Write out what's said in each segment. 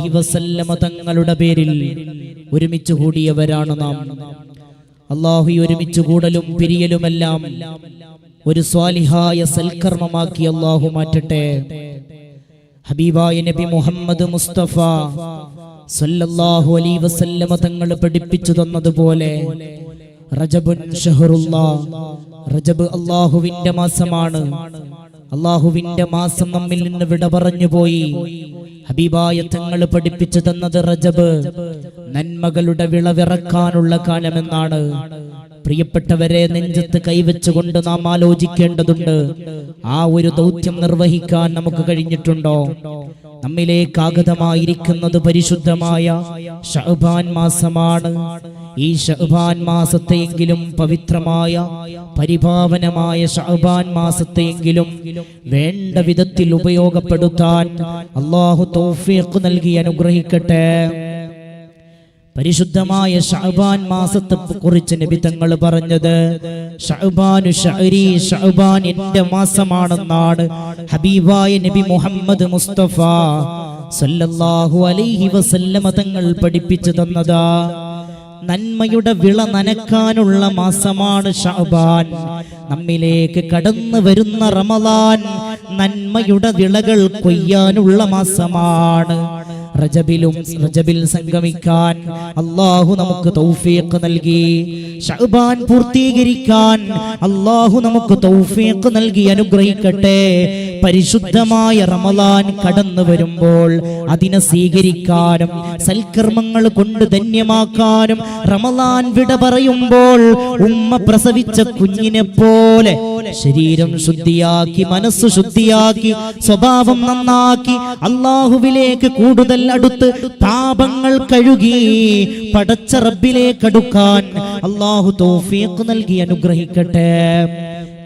അലൈഹി വസല്ലമ തങ്ങളുടെ പേരിൽ ഒരുമിച്ച് കൂടിയവരാണ് നാം. അല്ലാഹു ഒരുമിച്ച് കൂടലും പിരിയലുമെല്ലാം ഒരു സ്വാലിഹായ സൽക്കർമ്മമാക്കി അല്ലാഹു മാറ്റട്ടെ. ഹബീബായ നബി മുഹമ്മദ് മുസ്തഫ സല്ലല്ലാഹു അലൈഹി വസല്ലമ തങ്ങൾ പഠിപ്പിച്ചു തന്നതുപോലെ റജബുൻ ഷഹറുല്ലാഹ്, റജബ് അല്ലാഹുവിന്റെ മാസമാണ്. അല്ലാഹുവിന്റെ മാസം നമ്മിൽ നിന്ന് വിട പറഞ്ഞു പോയി. ഹബീബായ തങ്ങൾ പഠിപ്പിച്ചു തന്നത് റജബ് നന്മകളുടെ വിളവിറക്കാനുള്ള കാലമെന്നാണ്. പ്രിയപ്പെട്ടവരെ, നെഞ്ചത്ത് കൈവച്ചുകൊണ്ട് നാം ആലോചിക്കേണ്ടതുണ്ട്, ആ ഒരു ദൗത്യം നിർവഹിക്കാൻ നമുക്ക് കഴിഞ്ഞിട്ടുണ്ടോ? നമ്മിലേക്ക് ആഗതമായിരിക്കുന്നത് പരിശുദ്ധമായ ശഅബാൻ മാസമാണ്. ഈ ശഅബാൻ മാസത്തെയെങ്കിലും പവിത്രമായ പരിപാവനമായ ശഅബാൻ മാസത്തെയെങ്കിലും വേണ്ട വിധത്തിൽ ഉപയോഗപ്പെടുത്താൻ അല്ലാഹു തൗഫീഖ് നൽകി അനുഗ്രഹിക്കട്ടെ. പരിശുദ്ധമായ ശഅബാൻ മാസത്തെ കുറിച്ച് നബി തങ്ങൾ പറഞ്ഞത് ശഅബാനു ശഅരി, ശഅബാൻ എന്റെ മാസമാണെന്നാണ് ഹബീബായ നബി മുഹമ്മദ് മുസ്തഫ സല്ലല്ലാഹു അലൈഹി വസല്ലമ തങ്ങൾ പഠിപ്പിച്ചു തന്നതാ. നന്മയുടെ വിള നനക്കാനുള്ള മാസമാണ് ശഅബാൻ. നമ്മിലേക്ക് കടന്നു വരുന്ന റമളാൻ നന്മയുടെ വിളകൾ കൊയ്യാനുള്ള മാസമാണ്. റജബിൽ സംഗമിക്കാൻ അല്ലാഹു നമുക്ക് തൗഫീഖ് നൽകി. ശഅബാൻ പൂർത്തീകരിക്കാൻ അല്ലാഹു നമുക്ക് തൗഫീഖ് നൽകി അനുഗ്രഹിക്കട്ടെ. പരിശുദ്ധമായ റമളാൻ കടന്നു വരുമ്പോൾ അതിനെ സ്വീകരിക്കാനും സൽക്കർമ്മങ്ങൾ കൊണ്ട് ധന്യമാക്കാനും റമളാൻ വിട പറയുമ്പോൾ ഉമ്മ പ്രസവിച്ച കുഞ്ഞിനെ പോലെ ശരീരം ശുദ്ധിയാക്കി, മനസ്സ് ശുദ്ധിയാക്കി, സ്വഭാവം നന്നാക്കി അല്ലാഹുവിലേക്ക് കൂടുതൽ അടുത്ത് പാപങ്ങൾ കഴുകി പടച്ച റബ്ബിലേക്ക് അടുക്കാൻ അല്ലാഹു തൗഫീഖ് നൽകി അനുഗ്രഹിക്കട്ടെ.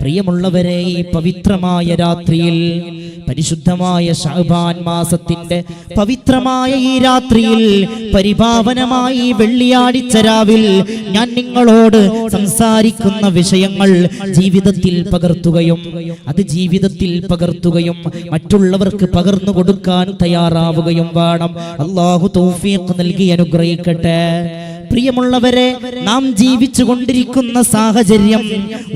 പ്രിയമുള്ളവരെ, ഈ പവിത്രമായ രാത്രിയിൽ, പരിശുദ്ധമായ ശഅബാൻ മാസത്തിന്റെ പവിത്രമായ ഈ രാത്രിയിൽ, പരിപാവനമായ ഈ വെള്ളിയാഴ്ച രാവിൽ ഞാൻ നിങ്ങളോട് സംസാരിക്കുന്ന വിഷയങ്ങൾ ജീവിതത്തിൽ പകർത്തുകയും അത് ജീവിതത്തിൽ പകർത്തുകയും മറ്റുള്ളവർക്ക് പകർന്നു കൊടുക്കാൻ തയ്യാറാവുകയും വേണം. അല്ലാഹു തൗഫീഖ് നൽകി അനുഗ്രഹിക്കട്ടെ. പ്രിയമുള്ളവരെ, നാം ജീവിച്ചു കൊണ്ടിരിക്കുന്ന സാഹചര്യം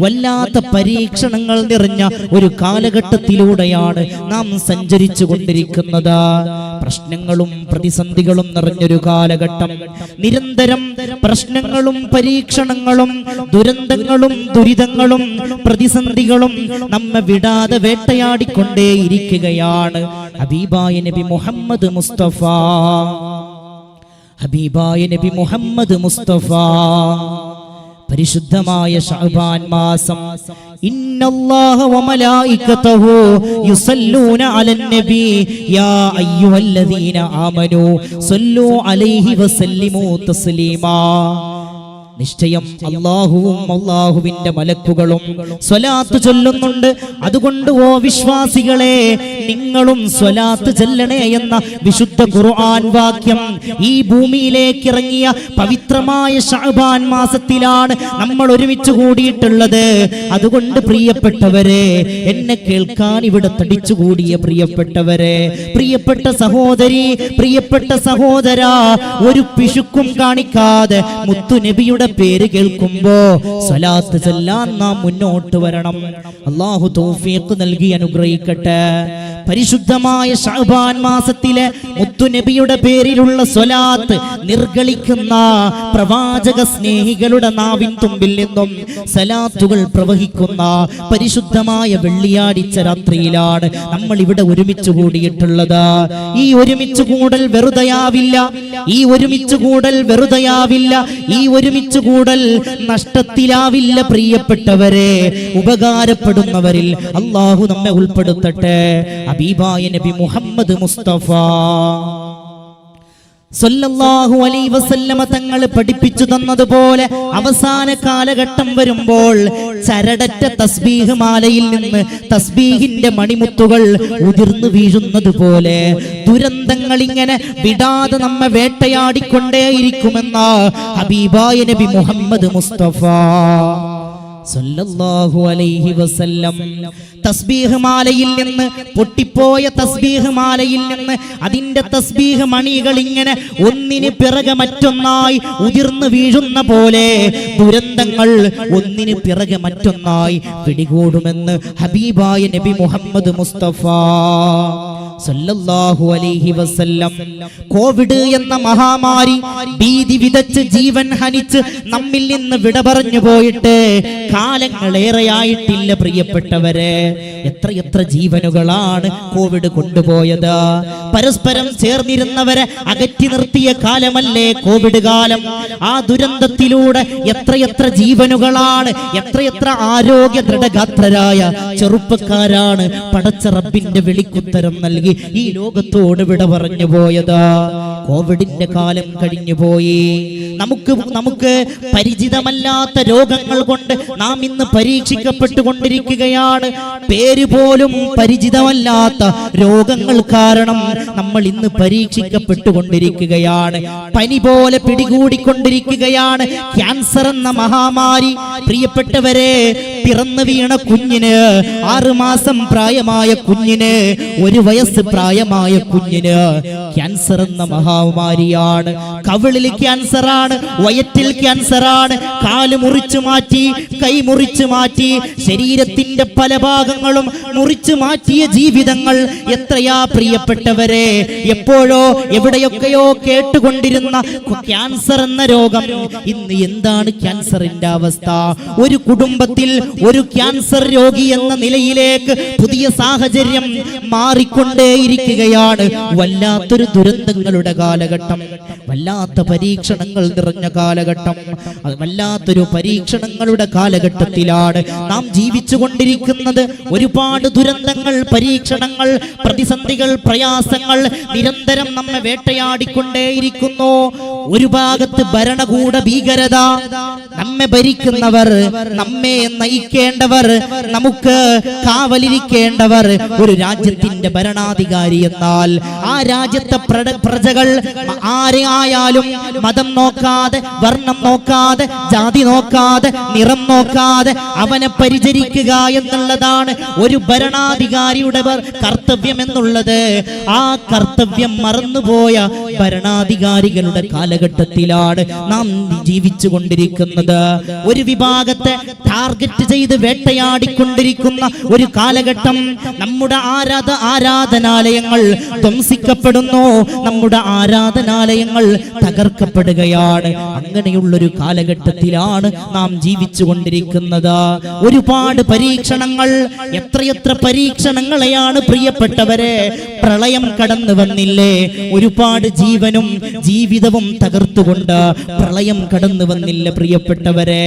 വല്ലാത്ത പരീക്ഷണങ്ങൾ നിറഞ്ഞ ഒരു കാലഘട്ടത്തിലൂടെയാണ് നാം സഞ്ചരിച്ചു കൊണ്ടിരിക്കുന്നത്. പ്രശ്നങ്ങളും പ്രതിസന്ധികളും നിറഞ്ഞൊരു കാലഘട്ടം. നിരന്തരം പ്രശ്നങ്ങളും പരീക്ഷണങ്ങളും ദുരന്തങ്ങളും ദുരിതങ്ങളും പ്രതിസന്ധികളും നമ്മെ വിടാതെ വേട്ടയാടിക്കൊണ്ടേയിരിക്കുകയാണ്. ഹബീബായ നബി മുഹമ്മദ് മുസ്തഫ, ഹബീബായ നബി മുഹമ്മദ് മുസ്തഫ പരിശുദ്ധമായ ശഅബാൻ മാസം, ഇന്നല്ലാഹ വമലായികതഹു യുസല്ലൂന അലൻ നബി യാ അയ്യുഹല്ലദീന ആമനൂ സല്ലൂ അലൈഹി വസല്ലിമൂ തസ്ലീമാ. നിശ്ചയം അല്ലാഹുവും അല്ലാഹുവിന്റെ മലക്കുകളും സ്വലാത്ത് ചൊല്ലുന്നുണ്ട്. അതുകൊണ്ട് ഓ വിശ്വാസികളെ, നിങ്ങളും സ്വലാത്ത് ചൊല്ലണേ എന്ന വിശുദ്ധ ഖുർആൻ വാക്യം ഈ ഭൂമിയിലേക്ക് ഇറങ്ങിയ പവിത്രമായ ശഅബാൻ മാസത്തിലാണ് നമ്മൾ ഒരുമിച്ച് കൂടിയിട്ടുള്ളത്. അതുകൊണ്ട് പ്രിയപ്പെട്ടവരെ, എന്നെ കേൾക്കാൻ ഇവിടെ തടിച്ചുകൂടിയ പ്രിയപ്പെട്ടവരെ, പ്രിയപ്പെട്ട സഹോദരി, പ്രിയപ്പെട്ട സഹോദര, ഒരു പിശുക്കും കാണിക്കാതെ മുത്തുനബിയുടെ പേര് കേൾക്കുമ്പോ സ്വലാത്ത് ചൊല്ലാൻ നാം മുന്നോട്ട് വരണം. അല്ലാഹു തൗഫീഖ് നൽകി അനുഗ്രഹിക്കട്ടെ. പരിശുദ്ധമായ ശഅബാൻ മാസത്തിലെ മുത്തുനബിയുടെ പേരിലുള്ള സ്വലാത്ത് നിർഗളിക്കുന്ന പ്രവാചക സ്നേഹികളുടെ നാവിൻ തുമ്പിൽ നിന്നും സലാത്തുകൾ പ്രവഹിക്കുന്ന പരിശുദ്ധമായ വെള്ളിയാഴ്ച രാത്രിയിലാണ് നമ്മൾ ഇവിടെ ഒരുമിച്ച് കൂടിയിട്ടുള്ളത്. ഈ ഒരുമിച്ച് കൂടൽ വെറുതെയാവില്ല, ഈ ഒരുമിച്ച് കൂടൽ വെറുതെയാവില്ല, ഈ ഒരുമിച്ച് കൂടൽ നഷ്ടത്തിലാവില്ല. പ്രിയപ്പെട്ടവരെ, ഉപകാരപ്പെടുന്നവരിൽ അല്ലാഹു നമ്മെ ഉൾപ്പെടുത്തട്ടെ. ഹബീബായ നബി മുഹമ്മദ് മുസ്തഫ സല്ലല്ലാഹു അലൈഹി വസല്ലമ തങ്ങൾ പഠിപ്പിച്ചു തന്നതുപോലെ അവസാന കാലഘട്ടം വരുമ്പോൾ ചരടറ്റ തസ്ബീഹ് മാലയിൽ നിന്ന് തസ്ബീഹിന്റെ മണിമുത്തുകൾ ഉതിർന്നു വീഴുന്നത് പോലെ ദുരന്തങ്ങൾ ഇങ്ങനെ വിടാതെ നമ്മെ വേട്ടയാടിക്കൊണ്ടേയിരിക്കുമെന്ന ഹബീബായ നബി മുഹമ്മദ് മുസ്തഫ സല്ലല്ലാഹു അലൈഹി വസല്ലം തസ്ബീഹ് മാലയിൽ നിന്ന്, പൊട്ടിപ്പോയ തസ്ബീഹ് മാലയിൽ നിന്ന് അതിന്റെ തസ്ബീഹ് മണികൾ ഇങ്ങനെ ഒന്നിന് പിറകെ മറ്റൊന്നായി ഉതിർന്നു വീഴുന്ന പോലെ ദുരന്തങ്ങൾ ഒന്നിന് പിറകെ മറ്റൊന്നായി പിടികൂടുമെന്ന് ഹബീബായ നബി മുഹമ്മദ് മുസ്തഫ സല്ലല്ലാഹു അലൈഹി വസല്ലം. കോവിഡ് എന്ന മഹാമാരി ഭീതി വിതച്ച് ജീവൻ ഹനിച്ച് നമ്മിൽ നിന്ന് വിട പറഞ്ഞു പോയിട്ട് കാലങ്ങളേറെയായിട്ടില്ല പ്രിയപ്പെട്ടവരെ. എത്രയെത്ര ജീവനുകളാണ് കോവിഡ് കൊണ്ടുപോയത്. പരസ്പരം ചേർന്നിരുന്നവരെ അകറ്റി നിർത്തിയ കാലമല്ലേ കോവിഡ് കാലം. ആ ദുരന്തത്തിലൂടെ എത്രയെത്ര ജീവനുകളാണ്, എത്രയെത്ര ആരോഗ്യ ദൃഢഗാത്രരായ ചെറുപ്പക്കാരാണ് പടച്ച റബ്ബിന്റെ വിളിക്കുത്തരം നൽകി ഈ ലോകത്തോട് വിട പറഞ്ഞു പോയത്. കോവിഡിന്റെ കാലം കഴിഞ്ഞുപോയി. നമുക്ക് പരിചിതമല്ലാത്ത രോഗങ്ങൾ കൊണ്ട് നാം ഇന്ന് പരീക്ഷിക്കപ്പെട്ടുകൊണ്ടിരിക്കുകയാണ്. പേര് പോലും പരിചിതമല്ലാത്ത രോഗങ്ങൾ കാരണം നമ്മൾ ഇന്ന് പരീക്ഷിക്കപ്പെട്ടുകൊണ്ടിരിക്കുകയാണ്. പനി പോലെ പിടികൂടിക്കൊണ്ടിരിക്കുകയാണ് ക്യാൻസർ എന്ന മഹാമാരി. പ്രിയപ്പെട്ടവരെ, പിറന്നു വീണ കുഞ്ഞിന്, 6 മാസം പ്രായമായ കുഞ്ഞിന്, 1 വയസ്സ് പ്രായമായ കുഞ്ഞിന് ക്യാൻസർ എന്ന മഹാമാരിയാണ്. കവിളിൽ ക്യാൻസറാണ്, വയറ്റിൽ ക്യാൻസറാണ്. കാല് മുറിച്ചു മാറ്റി, കൈ മുറിച്ചു മാറ്റി, ശരീരത്തിന്റെ പല ഭാഗങ്ങളും മുറിച്ചു മാറ്റിയ ജീവിതങ്ങൾ എത്രയാ പ്രിയപ്പെട്ടവരെ. എപ്പോഴോ എവിടെയൊക്കെയോ കേട്ടുകൊണ്ടിരുന്ന ക്യാൻസർ എന്ന രോഗം ഇന്ന് എന്താണ് ക്യാൻസറിന്റെ അവസ്ഥ? ഒരു കുടുംബത്തിൽ ഒരു ക്യാൻസർ രോഗി എന്ന നിലയിലേക്ക് പുതിയ സാഹചര്യം മാറിക്കൊണ്ടേയിരിക്കുകയാണ്. വല്ലാത്തൊരു ദുരന്തങ്ങളുടെ കാലഘട്ടം, വല്ലാത്ത പരീക്ഷണങ്ങൾ നിറഞ്ഞ കാലഘട്ടം, വല്ലാത്തൊരു പരീക്ഷണങ്ങളുടെ കാലഘട്ടത്തിലാണ് നാം ജീവിച്ചു കൊണ്ടിരിക്കുന്നത്. ഒരുപാട് ദുരന്തങ്ങൾ, പരീക്ഷണങ്ങൾ, പ്രതിസന്ധികൾ, പ്രയാസങ്ങൾ നിരന്തരം നമ്മെ വേട്ടയാടിക്കൊണ്ടേയിരിക്കുന്നു. ഒരു ഭാഗത്ത് ഭരണകൂട ഭീകരത, നമ്മെ ഭരിക്കുന്നവർ, നമ്മെ നയിക്കേണ്ടവർ, നമുക്ക് കാവലിരിക്കേണ്ടവർ, ഒരു രാജ്യത്തിന്റെ ഭരണാധികാരി എന്നാൽ ആ രാജ്യത്തെ പ്രജകൾ ആരെ ആയാലും മതം നോക്കാതെ, വർണ്ണം നോക്കാതെ, ജാതി നോക്കാതെ, നിറം നോക്കാതെ അവനെ പരിചരിക്കുക എന്നുള്ളതാണ് ഒരു ഭരണാധികാരിയുടെ കർത്തവ്യം എന്നുള്ളത്. ആ കർത്തവ്യം മറന്നുപോയ ഭരണാധികാരികളുടെ കാലഘട്ടത്തിലാണ് നാം ജീവിച്ചു കൊണ്ടിരിക്കുന്നത്. ഒരു വിഭാഗത്തെ ടാർഗറ്റ് ചെയ്ത് വേട്ടയാടിക്കൊണ്ടിരിക്കുന്ന ഒരു കാലഘട്ടം. നമ്മുടെ ആരാധനാലയങ്ങൾ ധ്വംസിക്കപ്പെടുന്നു, നമ്മുടെ ആരാധനാലയങ്ങൾ തകർക്കപ്പെടുകയാണ്. അങ്ങനെയുള്ളൊരു കാലഘട്ടത്തിലാണ് നാം ജീവിച്ചു കൊണ്ടിരിക്കുന്നത്. ഒരുപാട് പരീക്ഷണങ്ങൾ, എത്രയെത്ര പരീക്ഷണങ്ങളെയാണ് പ്രിയപ്പെട്ടവരെ. പ്രളയം കടന്നു വന്നില്ലേ? ഒരുപാട് ജീവനും ജീവിതവും തകർത്തുകൊണ്ട് പ്രളയം കടന്നു വന്നില്ല പ്രിയപ്പെട്ടവരെ.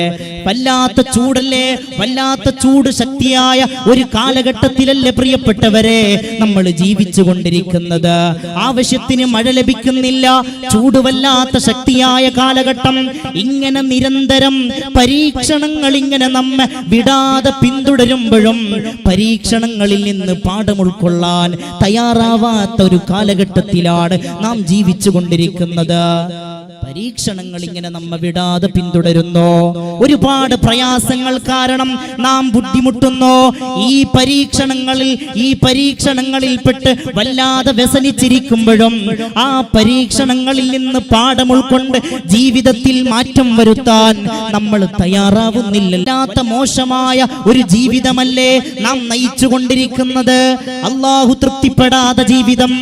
വല്ലാത്ത ചൂടല്ലേ, വല്ലാത്ത ചൂട് ശക്തിയായ ഒരു കാലഘട്ടത്തിലല്ലേ പ്രിയപ്പെട്ടവരെ നമ്മൾ ജീവിച്ചു കൊണ്ടിരിക്കുന്നത്. ആവശ്യത്തിന് മഴ ലഭിക്കുന്നില്ല, ചൂട് വല്ലാത്ത ശക്തിയായ കാലഘട്ടം. ഇങ്ങനെ നിരന്തരം പരീക്ഷണങ്ങൾ ഇങ്ങനെ നമ്മെ വിടാതെ പിന്തുടരുമ്പോഴും പരീക്ഷണങ്ങളിൽ നിന്ന് പാഠം ഉൾക്കൊള്ളാൻ തയ്യാറാവാത്ത ഒരു കാലഘട്ടത്തിലാണ് നാം ജീവിച്ചു കൊണ്ടിരിക്കുന്നത്. പരീക്ഷണങ്ങൾ ഇങ്ങനെ നമ്മെ വിടാതെ പിന്തുടരുന്നു. ഒരുപാട് പ്രയാസങ്ങൾ കാരണം നാം ബുദ്ധിമുട്ടുന്നു. ഈ പരീക്ഷണങ്ങളിൽപ്പെട്ട് വല്ലാതെ വ്യസനിച്ചിരിക്കുമ്പോഴും ആ പരീക്ഷണങ്ങളിൽ നിന്ന് പാഠം ഉൾക്കൊണ്ട് ജീവിതത്തിൽ മാറ്റം വരുത്താൻ നമ്മൾ തയ്യാറാവുന്നില്ല. അല്ലാത്ത മോശമായ ഒരു ജീവിതമല്ലേ നാം നയിച്ചു കൊണ്ടിരിക്കുന്നത്. അള്ളാഹു തൃപ്തിപ്പെടാത്ത ജീവിതം.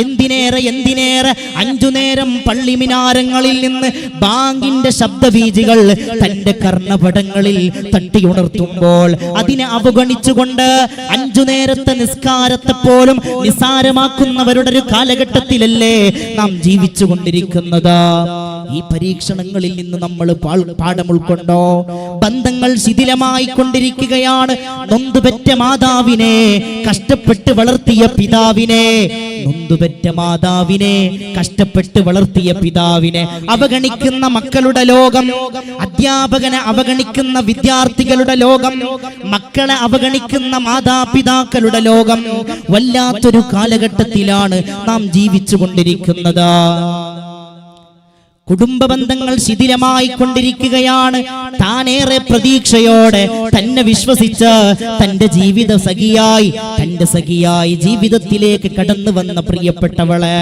എന്തിനേറെ 5 നേരം പള്ളി മിനാരങ്ങളിൽ നിന്ന് ബാങ്കിന്റെ ശബ്ദബീജികൾ തന്റെ കർണപടങ്ങളിൽ തട്ടിയുണർത്തുമ്പോൾ അതിനെ അവഗണിച്ചുകൊണ്ട് 5 നേരത്തെ നിസ്കാരത്തെ പോലും നിസ്സാരമാക്കുന്നവരുടെ ഒരു കാലഘട്ടത്തിലല്ലേ നാം ജീവിച്ചു കൊണ്ടിരിക്കുന്നത്. ഈ പരീക്ഷണങ്ങളിൽ നിന്ന് നമ്മൾ പാഠം ഉൾക്കൊണ്ടോ? ബന്ധങ്ങൾ ശിഥിലമായി കൊണ്ടിരിക്കുകയാണ്. നൊന്തുപെറ്റ മാതാവിനെ, കഷ്ടപ്പെട്ട് വളർത്തിയ പിതാവിനെ, നൊന്തുപെറ്റ മാതാവിനെ, കഷ്ടപ്പെട്ട് വളർത്തിയ പിതാവിനെ അവഗണിക്കുന്ന മക്കളുടെ ലോകം, അധ്യാപകനെ അവഗണിക്കുന്ന വിദ്യാർത്ഥികളുടെ ലോകം, മക്കളെ അവഗണിക്കുന്ന മാതാപിതാക്കളുടെ ലോകം. വല്ലാത്തൊരു കാലഘട്ടത്തിലാണ് നാം ജീവിച്ചു കൊണ്ടിരിക്കുന്നത്. കുടുംബ ബന്ധങ്ങൾ ശിഥിലമായി കൊണ്ടിരിക്കുകയാണ്. താനേറെ പ്രതീക്ഷയോടെ തന്നെ വിശ്വസിച്ച് തന്റെ ജീവിത സഖിയായി ജീവിതത്തിലേക്ക് കടന്നു വന്ന പ്രിയപ്പെട്ടവളെ,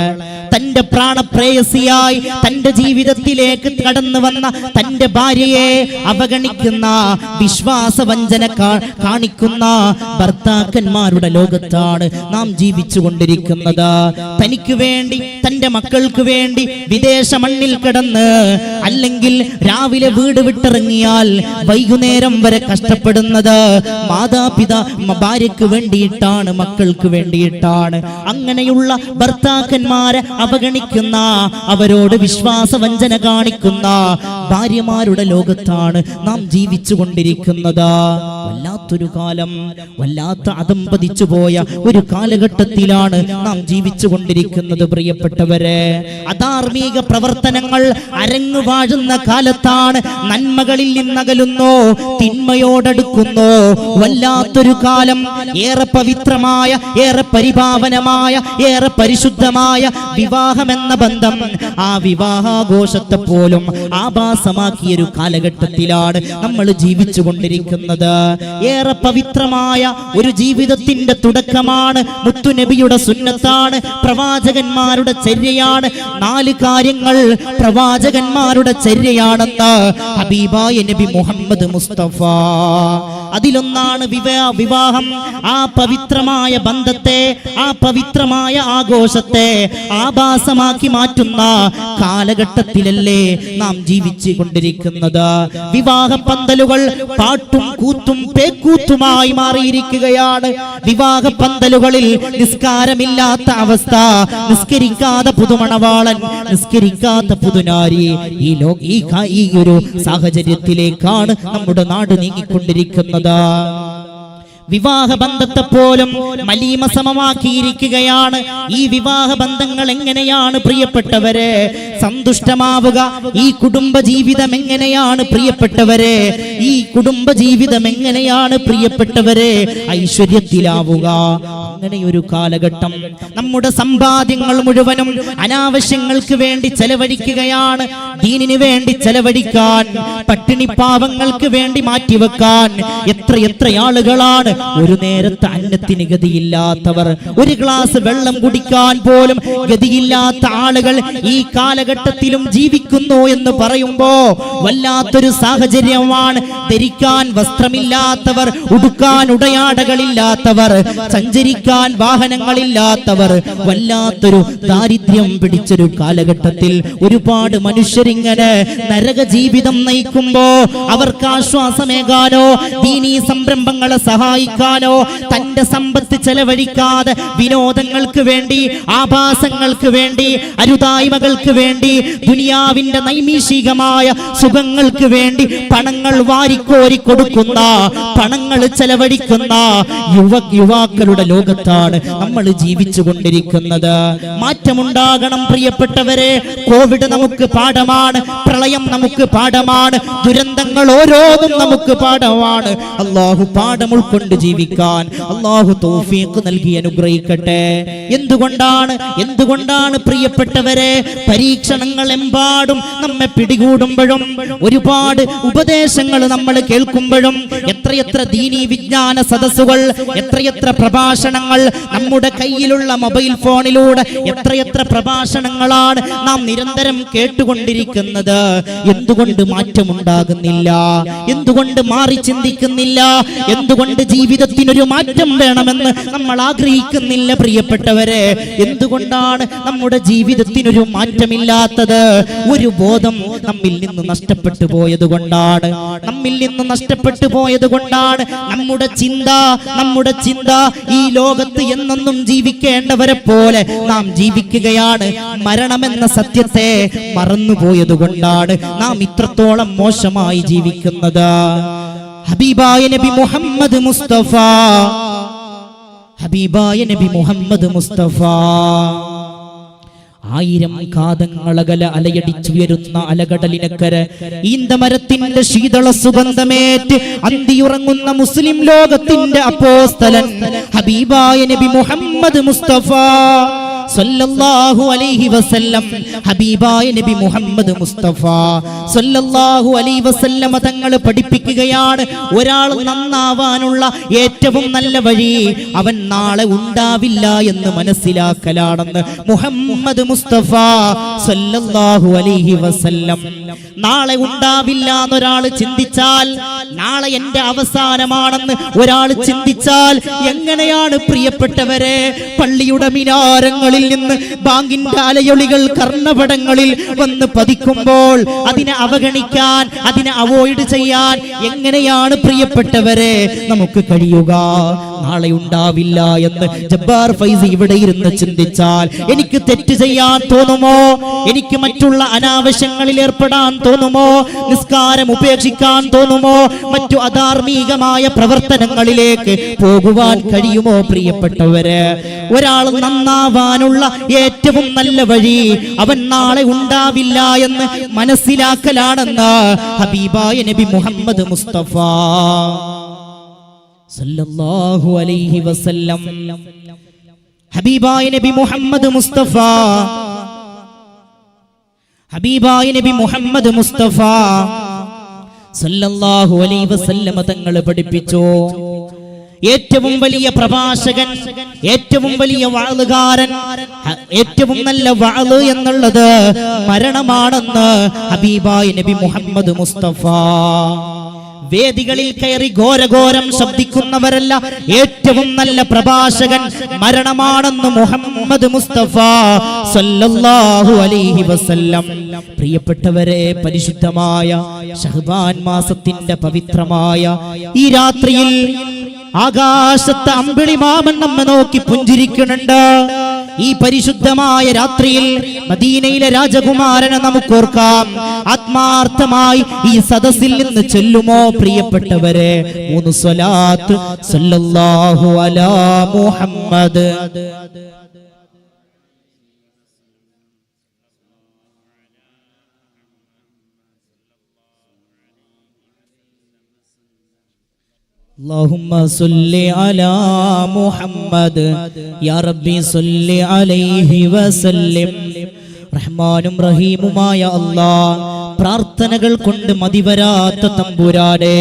തന്റെ പ്രാണപ്രേയസിയായി തന്റെ ജീവിതത്തിലേക്ക് കടന്നു വന്ന തന്റെ ഭാര്യയെ അവഗണിക്കുന്ന, വിശ്വാസവഞ്ചന കാണിക്കുന്ന ഭർത്താക്കന്മാരുടെ ലോകത്താണ് നാം ജീവിച്ചു കൊണ്ടിരിക്കുന്നത്. തനിക്ക് വേണ്ടി, തന്റെ മക്കൾക്ക് വേണ്ടി വിദേശ മണ്ണിൽ കിടന്ന്, അല്ലെങ്കിൽ രാവിലെ വീട് വിട്ടിറങ്ങിയാൽ വൈകുന്നേരം വരെ കഷ്ടപ്പെടുന്നത് ഭാര്യയ്ക്ക് വേണ്ടിയിട്ടാണ്, മക്കൾക്ക് വേണ്ടിയിട്ടാണ്. അങ്ങനെയുള്ള ഭർത്താക്കന്മാരെ അവഗണിക്കുന്ന, അവരോട് വിശ്വാസവഞ്ചന കാണിക്കുന്ന ഭാര്യമാരുടെ ലോകത്താണ് നാം ജീവിച്ചു കൊണ്ടിരിക്കുന്നത്. വല്ലാത്തൊരു കാലം, വല്ലാത്ത അതമ്പതിച്ചു പോയ ഒരു കാലഘട്ടത്തിലാണ് നാം ജീവിച്ചു കൊണ്ടിരിക്കുന്നത് പ്രിയപ്പെട്ടവരെ. അധാർമിക പ്രവർത്തനങ്ങൾ അരങ്ങുവാഴുന്ന കാലത്താണ്. നന്മകളിൽ നിന്നകലുന്നോ തിന്മയോടടുക്കുന്നോ. വല്ലാത്തൊരു കാലം. ഏറെ പവിത്രമായ, ഏറെ പരിപാവനമായ, ഏറെ പരിശുദ്ധമായ വിവാഹമെന്ന ബന്ധം, ആ വിവാഹാഘോഷത്തെ പോലും ആഭാസമാക്കിയൊരു കാലഘട്ടത്തിലാണ് നമ്മൾ ജീവിച്ചു കൊണ്ടിരിക്കുന്നത്. ഏറെ പവിത്രമായ ഒരു ജീവിതത്തിന്റെ തുടക്കമാണ്. മുത്തുനബിയുടെ സുന്നത്താണ്, പ്രവാചകന്മാരുടെ ചര്യയാണ്. 4 കാര്യങ്ങൾ പ്രവാചകന്മാരുടെ ചര്യയാണെന്ന് ഹബീബായ നബി മുഹമ്മദ് മുസ്തഫ. അതിലൊന്നാണ് വിവാഹം. ആ പവിത്രമായ ബന്ധത്തെ, ആ പവിത്രമായ ആഘോഷത്തെ ആഭാസമാക്കി മാറ്റുന്ന കാലഘട്ടത്തിലല്ലേ നാം ജീവിച്ചു കൊണ്ടിരിക്കുന്നത്. വിവാഹ പന്തലുകൾ പാട്ടും കൂത്തും പേക്കൂത്തുമായി മാറിയിരിക്കുകയാണ്. വിവാഹ പന്തലുകളിൽ നിസ്കാരമില്ലാത്ത അവസ്ഥ, നിസ്കരിക്കാത്ത പുതുമണവാളൻ, നിസ്കരിക്കാത്ത പുതുനാരി. ഈ ഒരു സാഹചര്യത്തിലേക്കാണ് നമ്മുടെ നാട് നീങ്ങിക്കൊണ്ടിരിക്കുന്നത്. വിവാഹ ബന്ധത്തെ പോലും മലീമസമമാക്കിയിരിക്കുകയാണ്. ഈ വിവാഹ ബന്ധങ്ങൾ എങ്ങനെയാണ് പ്രിയപ്പെട്ടവരെ സന്തുഷ്ടമാവുക? ഈ കുടുംബ ജീവിതം എങ്ങനെയാണ് പ്രിയപ്പെട്ടവരെ, ഈ കുടുംബ ജീവിതം എങ്ങനെയാണ് പ്രിയപ്പെട്ടവരെ ഐശ്വര്യത്തിലാവുക? അങ്ങനെയൊരു കാലഘട്ടം. നമ്മുടെ സമ്പാദ്യങ്ങൾ മുഴുവനും അനാവശ്യങ്ങൾക്ക് വേണ്ടി ചെലവഴിക്കുകയാണ്. ദീനിന് വേണ്ടി ചെലവഴിക്കാൻ, പട്ടിണി പാവങ്ങൾക്ക് വേണ്ടി മാറ്റിവെക്കാൻ എത്ര ആളുകളാണ്. ഒരു നേരത്തെ അന്നത്തിന് ഗതിയില്ലാത്തവർ, ഒരു ഗ്ലാസ് വെള്ളം കുടിക്കാൻ പോലും ഗതിയില്ലാത്ത ആളുകൾ ഈ കാലഘട്ടത്തിലും ജീവിക്കുന്നു എന്ന് പറയുമ്പോ വല്ലാത്തൊരു സാഹചര്യമാണ്. ധരിക്കാൻ വസ്ത്രമില്ലാത്തവർ, ഉടുക്കാൻ ഉടയാടകളില്ലാത്തവർ, സഞ്ചരിക്കാൻ വാഹനങ്ങളില്ലാത്തവർ, വല്ലാത്തൊരു ദാരിദ്ര്യം പിടിച്ചൊരു കാലഘട്ടത്തിൽ ഒരുപാട് മനുഷ്യരിങ്ങനെ നരക ജീവിതം നയിക്കുമ്പോ അവർക്ക് ആശ്വാസമേകാനോ, ദീനീ സംരംഭങ്ങളെ സഹായിക്കാനോ, തന്റെ സമ്പത്ത് ചെലവഴിക്കാതെ വിനോദങ്ങൾക്ക് വേണ്ടി, ആഭാസങ്ങൾക്ക് വേണ്ടി, അരുതായ്മകൾക്ക് വേണ്ടി, ദുനിയാവിന്റെ നൈമിഷികമായ സുഖങ്ങൾക്ക് വേണ്ടി പണങ്ങൾ വാരിക്കോരി കൊടുക്കുന്ന, പണങ്ങൾ ചെലവഴിക്കുന്ന യുവാക്കളുടെ ലോകത്താണ് നമ്മൾ ജീവിച്ചു കൊണ്ടിരിക്കുന്നത്. മാറ്റമുണ്ടാകണം പ്രിയപ്പെട്ടവരെ. കോവിഡ് നമുക്ക് പാഠമാണ്, പ്രളയം നമുക്ക് പാഠമാണ്, ദുരന്തങ്ങൾ ഓരോന്നും നമുക്ക് പാഠമാണ്. അല്ലാഹു പാഠം ഉൾക്കൊണ്ട് ജീവിക്കാൻ അല്ലാഹു തൗഫീഖ് നൽകി അനുഗ്രഹിക്കട്ടെ. എന്തുകൊണ്ടാണ് പ്രിയപ്പെട്ടവരെ പരീക്ഷണങ്ങൾ എമ്പാടും നമ്മെ പിടികൂടുമ്പോഴും, ഒരുപാട് ഉപദേശങ്ങൾ നമ്മൾ കേൾക്കുമ്പോഴും, എത്രയെത്ര ദീനീ വിജ്ഞാന സദസ്സുകൾ, എത്രയെത്ര പ്രഭാഷണങ്ങൾ നമ്മുടെ കയ്യിലുള്ള മൊബൈൽ ഫോണിലൂടെ, എത്രയെത്ര പ്രഭാഷണങ്ങളാണ് നാം നിരന്തരം കേട്ടുകൊണ്ടിരിക്കുന്നത്. എന്തുകൊണ്ട് മാറ്റമുണ്ടാകുന്നില്ല? എന്തുകൊണ്ട് മാറി ചിന്തിക്കുന്നില്ല? എന്തുകൊണ്ട് ജീവിതത്തിനൊരു മാറ്റം വേണമെന്ന് നമ്മൾ ആഗ്രഹിക്കുന്നില്ല പ്രിയപ്പെട്ടവരെ? എന്തുകൊണ്ടാണ് നമ്മുടെ ജീവിതത്തിനൊരു മാറ്റമില്ലാത്തത്? ഒരു ബോധം നമ്മിൽ നിന്ന് നഷ്ടപ്പെട്ടു പോയത് കൊണ്ടാണ്. നമ്മുടെ ചിന്ത ഈ ലോകത്ത് എന്നെന്നും ജീവിക്കേണ്ടവരെ പോലെ നാം ജീവിക്കുകയാണ്. മരണമെന്ന സത്യത്തെ മറന്നുപോയത് കൊണ്ടാണ് നാം ഇത്രത്തോളം മോശമായി ജീവിക്കുന്നത്. ഹബീബായ നബി മുഹമ്മദ് മുസ്തഫ, ഹബീബായ നബി മുഹമ്മദ് മുസ്തഫ 1000 കാതങ്ങളകല അലയടിച്ചുയരുന്ന അലകടലിനക്കര ഈന്തമരത്തിന്റെ ശീതള സുഗന്ധമേറ്റ് അന്തിയുറങ്ങുന്ന മുസ്ലിം ലോകത്തിന്റെ അപ്പോസ്തലൻ ഹബീബായ നബി മുഹമ്മദ് മുസ്തഫ സല്ലല്ലാഹു അലൈഹി വസല്ലം ഹബീബായ നബി മുഹമ്മദ് മുസ്തഫ സല്ലല്ലാഹു അലൈഹി വസല്ലം തങ്ങൾ പഠിപ്പിക്കുകയാണ്, ഒരാൾ നന്നാവാനുള്ള ഏറ്റവും നല്ല വഴി അവൻ നാളെ ഉണ്ടാവില്ല എന്ന് മനസ്സിലാക്കലാണെന്ന് മുഹമ്മദ് മുസ്തഫ സല്ലല്ലാഹു അലൈഹി വസല്ലം. നാളെ ഉണ്ടാവില്ല എന്നൊരാൾ ചിന്തിച്ചാൽ, നാളെ എന്റെ അവസാനമാണെന്ന് ഒരാൾ ചിന്തിച്ചാൽ എങ്ങനെയാണ് പ്രിയപ്പെട്ടവരെ പള്ളിയുടെ മിനാരങ്ങളിൽ നിന്ന് ബാങ്കിന്റെ അലയൊളികൾ കർണപടങ്ങളിൽ വന്ന് പതിക്കുമ്പോൾ അതിനെ അവഗണിക്കാൻ, അതിനെ അവോയ്ഡ് ചെയ്യാൻ എങ്ങനെയാണ് പ്രിയപ്പെട്ടവരെ നമുക്ക് കഴിയുക? നാളെ ഉണ്ടാവില്ല എന്ന് ജബ്ബാർ ഫൈസി ഇവിടെ ഇരുന്ന് ചിന്തിച്ചാൽ എനിക്ക് തെറ്റ് ചെയ്യാൻ തോന്നുമോ? എനിക്ക് മറ്റുള്ള അനാവശ്യങ്ങളിൽ ഏർപ്പെടാൻ തോന്നുമോ? നിസ്കാരം ഉപേക്ഷിക്കാൻ തോന്നുമോ? മറ്റു അധാർമികമായ പ്രവർത്തനങ്ങളിലേക്ക് പോകുവാൻ കഴിയുമോ? പ്രിയപ്പെട്ടവരെ, ഒരാൾ നന്നാവാനുള്ള ഏറ്റവും നല്ല വഴി അവൻ നാളെ ഉണ്ടാവില്ല എന്ന് മനസ്സിലാക്കലാണെന്ന് ഹബീബായ നബി മുഹമ്മദ് മുസ്തഫ സല്ലല്ലാഹു അലൈഹി വസല്ലം. ഹബീബായ നബി മുഹമ്മദ് മുസ്തഫ ഹബീബായ നബി മുഹമ്മദ് മുസ്തഫ സല്ലല്ലാഹു അലൈഹി വസല്ലം തങ്ങൾ പഠിപ്പിച്ചു, ഏറ്റവും വലിയ പ്രഭാഷകൻ, ഏറ്റവും വലിയ വഅളുകാരൻ, ഏറ്റവും നല്ല വഅള് എന്നുള്ളത് മരണമാണെന്ന് ഹബീബായ നബി മുഹമ്മദ് മുസ്തഫ. വേദികളിൽ കയറി ഘോരഘോരം ശബ്ദിക്കുന്നവരല്ല, ഏറ്റവും നല്ല പ്രഭാഷകൻ മരണമാണെന്ന് മുഹമ്മദ് മുസ്തഫ സല്ലല്ലാഹു അലൈഹി വസല്ലം. പ്രിയപ്പെട്ടവരെ, പരിശുദ്ധമായ ശഅബാൻ മാസത്തിന്റെ പവിത്രമായ ഈ രാത്രിയിൽ ആകാശത്തെ അമ്പിളിമാമൻ നമ്മെ നോക്കി പുഞ്ചിരിക്കുന്നുണ്ട്. ഈ പരിശുദ്ധമായ രാത്രിയിൽ മദീനയിലെ രാജകുമാരനെ നമുക്കോർക്കാം. ആത്മാർത്ഥമായി ഈ സദസ്സിൽ നിന്ന് ചൊല്ലുമോ പ്രിയപ്പെട്ടവരെ? 3 സ്വലാത്ത് സല്ലല്ലാഹു അലാ മുഹമ്മദ്. اللهم صل على محمد يا ربي صل عليه وسلم. റഹ്മാനും റഹീമുമായ അല്ലാഹ്, പ്രാർത്ഥനകൾ കൊണ്ട് മതിവരാത്ത തമ്പുരാനെ,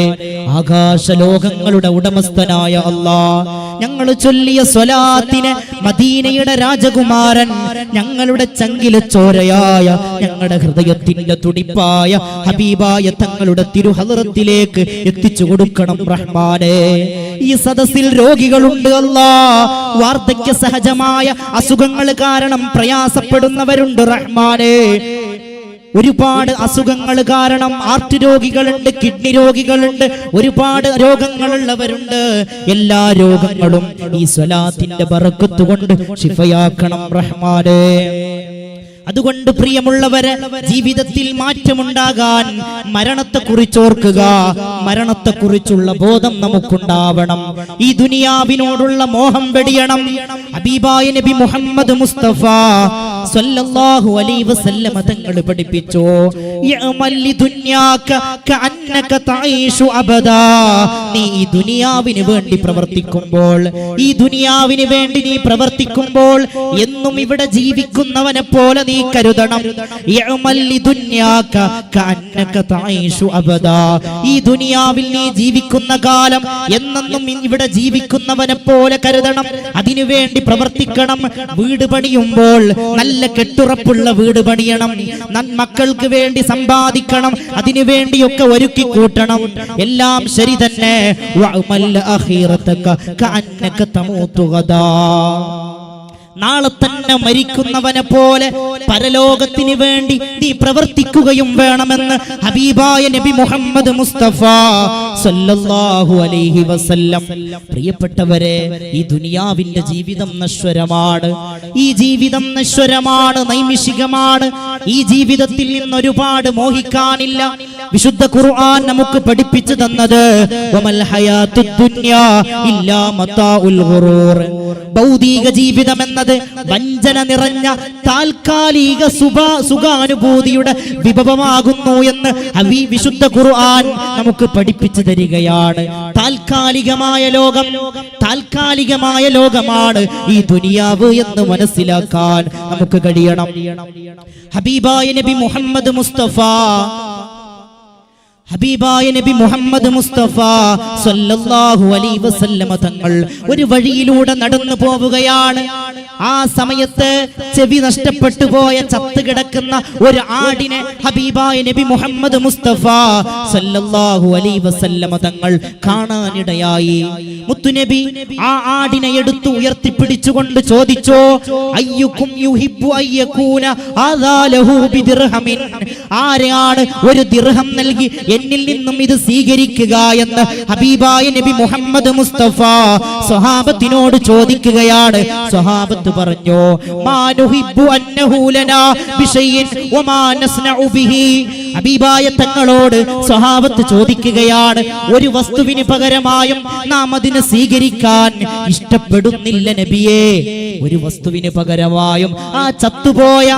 ആകാശലോകങ്ങളുടെ ഉടമസ്ഥനായ അല്ലാഹ്, ഞങ്ങൾ ചൊല്ലിയ സ്വലാത്തിനെ മദീനയുടെ രാജകുമാരൻ, ഞങ്ങളുടെ ചങ്കിലെ ചോരയായ, ഞങ്ങളുടെ ഹൃദയത്തിന്റെ തുടിപ്പായ ഹബീബായ തങ്ങളുടെ തിരുഹളറത്തിലേക്ക് എത്തിച്ചു കൊടുക്കണം റഹ്മാനെ. ഈ സദസ്സിൽ രോഗികളുണ്ട് അല്ലാഹ്, വാർദ്ധക്യ സഹജമായ അസുഖങ്ങൾ കാരണം പ്രയാസപ്പെടുന്നവരുണ്ട് റഹ്മാനെ. ഒരുപാട് അസുഖങ്ങൾ കാരണം ഹാർട്ട് രോഗികളുണ്ട്, കിഡ്നി രോഗികളുണ്ട്, ഒരുപാട് രോഗങ്ങളുള്ളവരുണ്ട്. എല്ലാ രോഗങ്ങളും ഈ സ്വലാത്തിന്റെ ബറക്കത്ത് കൊണ്ട് ശിഫയാക്കണം റഹ്മാനേ. അതുകൊണ്ട് പ്രിയമുള്ളവരെ, ജീവിതത്തിൽ മാറ്റമുണ്ടാകാൻ മരണത്തെക്കുറിച്ച് ഓർക്കുക, മരണത്തെക്കുറിച്ചുള്ള ബോധം നമുക്കുണ്ടാവണം. ഈ ദുനിയാവിനോടുള്ള മോഹം വെടിയണം. ഹബീബായ നബി മുഹമ്മദ് മുസ്തഫ സല്ലല്ലാഹു അലൈഹി വസല്ലം തങ്ങൾ പഠിപ്പിച്ചു, യഅമൽ ലിദുനിയാക കഅന്നക തഈഷു അബദാ. നീ ഈ ദുനിയാവിന് വേണ്ടി പ്രവർത്തിക്കുമ്പോൾ, ഈ ദുനിയാവിന് വേണ്ടി നീ പ്രവർത്തിക്കുമ്പോൾ എന്നും ഇവിടെ ജീവിക്കുന്നവനെ പോലെ നീ കരുതണം. യഅമൽ ലിദുനിയാക കഅന്നക തഈഷു അബദാ. ഈ ദുനിയാവിൽ നീ ജീവിക്കുന്ന കാലം എന്നെന്നും ഇവിടെ ജീവിക്കുന്നവനെ പോലെ കരുതണം. അതിനു വേണ്ടി പ്രവർത്തിക്കണം. വീട് പണിയുമ്പോൾ നല്ല കെട്ടുറപ്പുള്ള വീട് പണിയണം. മക്കൾക്ക് വേണ്ടി സമ്പാദിക്കണം. അതിനു വേണ്ടിയൊക്കെ ഒരുക്കി കൂട്ടണം. എല്ലാം ശരി തന്നെ. വഅമൽ അഖീറതക കഅന്നക തമൂതു ഗദാ. നാളെ തന്നെ മരിക്കുന്നവനെ പോലെ പരലോകത്തിന് വേണ്ടി നീ പ്രവർത്തിക്കുകയും വേണമെന്ന് ഹബീബായ നബി മുഹമ്മദ് മുസ്തഫ സല്ലല്ലാഹു അലൈഹി വസല്ലം. പ്രിയപ്പെട്ടവരെ, ഈ ദുനിയാവിന്റെ ജീവിതം നശ്വരമാണ്. ഈ ജീവിതം നശ്വരമാണ്, നൈമിഷികമാണ്. ഈ ജീവിതത്തിൽ നിന്ന് ഒരുപാട് മോഹിക്കാനില്ല. വിശുദ്ധ ഖുർആൻ നമുക്ക് പഠിപ്പിച്ചു തന്നത് വമൽ ഹയാത്തുദ് ദുനിയാ ഇല്ലാ മതാഉൽ ഗുറൂർ. ഭൗതിക ജീവിതം എന്നത് വഞ്ചന നിറഞ്ഞ താൽക്കാലിക സുഖാനുഭൂതിയുടെ വിഭവമാകുന്നു എന്ന് വിശുദ്ധ ഖുർആൻ നമുക്ക് പഠിപ്പിച്ചു തരികയാണ്. താൽക്കാലികമായ ലോകമാണ് ഈ ദുനിയാവ് എന്ന് മനസ്സിലാക്കാൻ നമുക്ക് കഴിയണം. ഹബീബായ നബി മുഹമ്മദ് മുസ്തഫ സല്ലല്ലാഹു അലൈഹി വസല്ലമ തങ്ങൾ ഒരു വഴിയിലൂടെ നടന്നു പോവുകയാണ്. ആ സമയത്ത് ചെവി നഷ്ടപ്പെട്ടു പോയ ചത്തുകിടക്കുന്ന ഒരു ആടിനെ ഹബീബായ നബി മുഹമ്മദ് മുസ്തഫ സല്ലല്ലാഹു അലൈഹി വസല്ലമ തങ്ങൾ കാണാനിടയായി. മുത്തുനബി ആ ആടിനെ എടുത്തു ഉയർത്തിപ്പിടിച്ചുകൊണ്ട് ചോദിച്ചു, അയ്യുക്കും യുഹിബ്ബു അയ്യകൂന ആദാ ലഹു ബിദിർഹമിൻ. ആരെയാണ് ഒരു ദിർഹം നൽകി എന്നിൽ നിന്നും ഇത് സ്വീകരിക്കുക എന്ന് ഹബീബായ നബി മുഹമ്മദ് മുസ്തഫ സ്വഹാബത്തിനോട് ചോദിക്കുകയാണ്. സ്വഹാബത്ത് പറഞ്ഞു, മാ നുഹിബ്ബു അന്നഹു ലനാ ബിശൈഇൻ വമാ നസ്നഉ ബിഹി. ഹബീബായ തങ്ങളോട് സ്വഹാബത്ത് ചോദിക്കുകയാണ്, ഒരു വസ്തുവിന് പകരമായും നാം അതിനെ സ്വീകരിക്കാൻ ഇഷ്ടപ്പെടുന്നില്ല നബിയേ. ഒരു വസ്തുവിന് പകരമായും ആ ചത്തുപോയ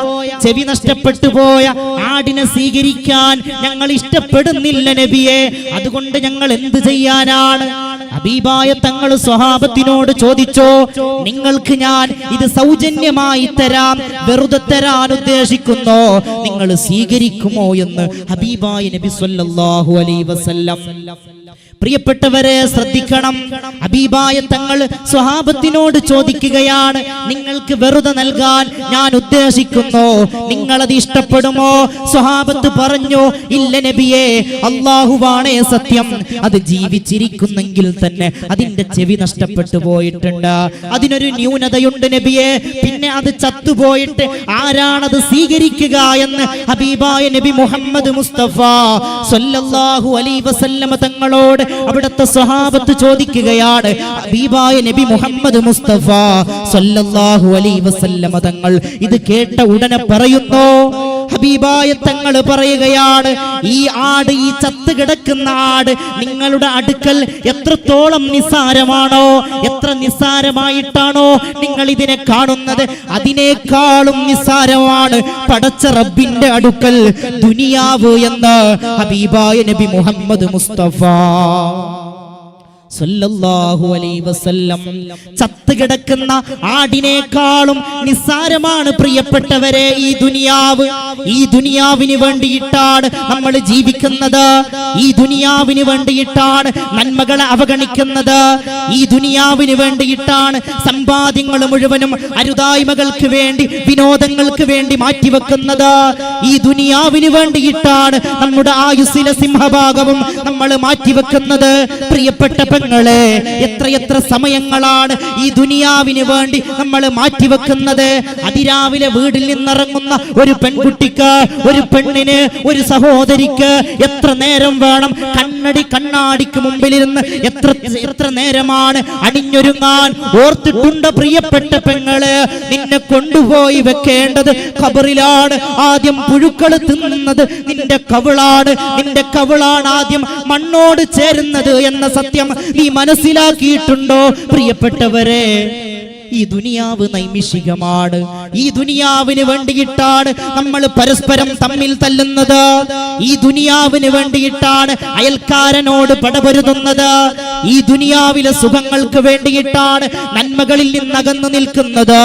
ചെവി നഷ്ടപ്പെട്ടു പോയ ആടിനെ സ്വീകരിക്കാൻ ഞങ്ങൾ ഇഷ്ടപ്പെടുന്നില്ല നബിയേ. അതുകൊണ്ട് ഞങ്ങൾ എന്ത് ചെയ്യാനാണ്? ഹബീബായ തങ്ങൾ സ്വഹാബത്തിനോട് ചോദിച്ചോ, നിങ്ങൾക്ക് ഞാൻ ഇത് സൗജന്യമായി തരാം, വെറുതെ തരാൻ ഉദ്ദേശിക്കുന്നോ? നിങ്ങൾ സ്വീകരിക്കുമോ എന്ന് ഹബീബായ നബി സല്ലല്ലാഹു അലൈഹി വസല്ലം. പ്രിയപ്പെട്ടവരെ ശ്രദ്ധിക്കണം. ഹബീബായ തങ്ങൾ സ്വഹാബത്തിനോട് ചോദിക്കുകയാണ്, നിങ്ങൾക്ക് വെറുതെ നൽകാൻ ഞാൻ ഉദ്ദേശിക്കുന്നു, നിങ്ങളത് ഇഷ്ടപ്പെടുമോ? സ്വഹാബത്ത് പറഞ്ഞു, ഇല്ല നബിയേ, അല്ലാഹുവാണേ സത്യം, അത് ജീവിച്ചിരിക്കുന്നെങ്കിൽ തന്നെ അതിന്റെ ചെവി നഷ്ടപ്പെട്ടു പോയിട്ടുണ്ട്, അതിനൊരു ന്യൂനതയുണ്ട് നബിയേ. പിന്നെ അത് ചത്തുപോയിട്ട് ആരാണത് സ്വീകരിക്കുക എന്ന് ഹബീബായ നബി മുഹമ്മദ് മുസ്തഫ സല്ലല്ലാഹു അലൈഹി വസല്ലമ തങ്ങളോട് അവിടുത്തെ സ്വഹാബത്ത് ചോദിക്കുകയാണ്. ഹബീബായ നബി മുഹമ്മദ് മുസ്തഫ സല്ലല്ലാഹു അലൈഹി വസല്ലമ തങ്ങൾ ഇത് കേട്ട ഉടനെ പറയുന്നു, ഹബീബായ തങ്ങൾ പറയുകയാണ്, ഈ ആട്, ഈ ചത്ത് കിടക്കുന്ന ആട് നിങ്ങളുടെ അടുക്കൽ എത്രത്തോളം നിസ്സാരമാണോ, എത്ര നിസ്സാരമായിട്ടാണോ നിങ്ങൾ ഇതിനെ കാണുന്നത്, അതിനേക്കാളും നിസ്സാരമാണ് പടച്ച റബ്ബിന്റെ അടുക്കൽ ദുനിയാവ് എന്ന് ഹബീബായ നബി മുഹമ്മദ് മുസ്തഫ സല്ലല്ലാഹു അലൈഹി വസല്ലം. ചത്തുകിടക്കുന്ന ആടിനേക്കാളും നിസ്സാരമാണ് പ്രിയപ്പെട്ടവരെ ഈ ദുനിയാവ്. ഈ ദുനിയാവിന് വേണ്ടിയിട്ടാണ് നമ്മൾ ജീവിക്കുന്നത്, ഈ ദുനിയാവിന് വേണ്ടിയിട്ടാണ് നന്മകളെ അവഗണിക്കുന്നത്, ഈ ദുനിയാവിന് വേണ്ടിയിട്ടാണ് സമ്പാദ്യങ്ങൾ മുഴുവനും അരുതായ്മകൾക്ക് വേണ്ടി, വിനോദങ്ങൾക്ക് വേണ്ടി മാറ്റിവെക്കുന്നത്. ഈ ദുനിയാവിന് വേണ്ടിയിട്ടാണ് നമ്മുടെ ആയുസ്സിലെ സിംഹഭാഗവും നമ്മൾ മാറ്റിവെക്കുന്നത്. പ്രിയപ്പെട്ട എത്രയെത്ര സമയങ്ങളാണ് ഈ ദുനിയാവിന് വേണ്ടി നമ്മൾ മാറ്റിവെക്കുന്നത്. അതിരാവിലെ വീട്ടിൽ നിന്നിറങ്ങുന്ന ഒരു പെൺകുട്ടിക്ക്, ഒരു പെണ്ണിന്, ഒരു സഹോദരിക്ക് എത്ര നേരം വേണം കണ്ണാടിക്ക് മുമ്പിലിരുന്ന് എത്ര നേരമാണ് അണിഞ്ഞൊരുങ്ങാൻ? ഓർത്തിട്ടുണ്ട് പ്രിയപ്പെട്ട പെങ്ങള്, നിന്നെ കൊണ്ടുപോയി വെക്കേണ്ടത് ഖബറിലാണ്. ആദ്യം പുഴുക്കൾ തിന്നുന്നത് നിന്റെ കവിളാണ്, നിന്റെ കവിളാണ് ആദ്യം മണ്ണോട് ചേരുന്നത് എന്ന സത്യം നീ മനസ്സിലാക്കിയിട്ടുണ്ടോ? പ്രിയപ്പെട്ടവരെ, ഈ ദുനിയാവ് നൈമിഷികമാണ്. ഈ ദുനിയാവിന് വേണ്ടിയിട്ടാണ് നമ്മൾ പരസ്പരം തമ്മിൽ തല്ലുന്നത്. ഈ ദുനിയാവിന് വേണ്ടിയിട്ടാണ് അയൽക്കാരനോട് പടപൊരുതുന്നത്. ഈ ദുനിയാവിലെ സുഖങ്ങൾക്ക് വേണ്ടിയിട്ടാണ് നന്മകളിൽ നിന്നകന്നു നിൽക്കുന്നത്.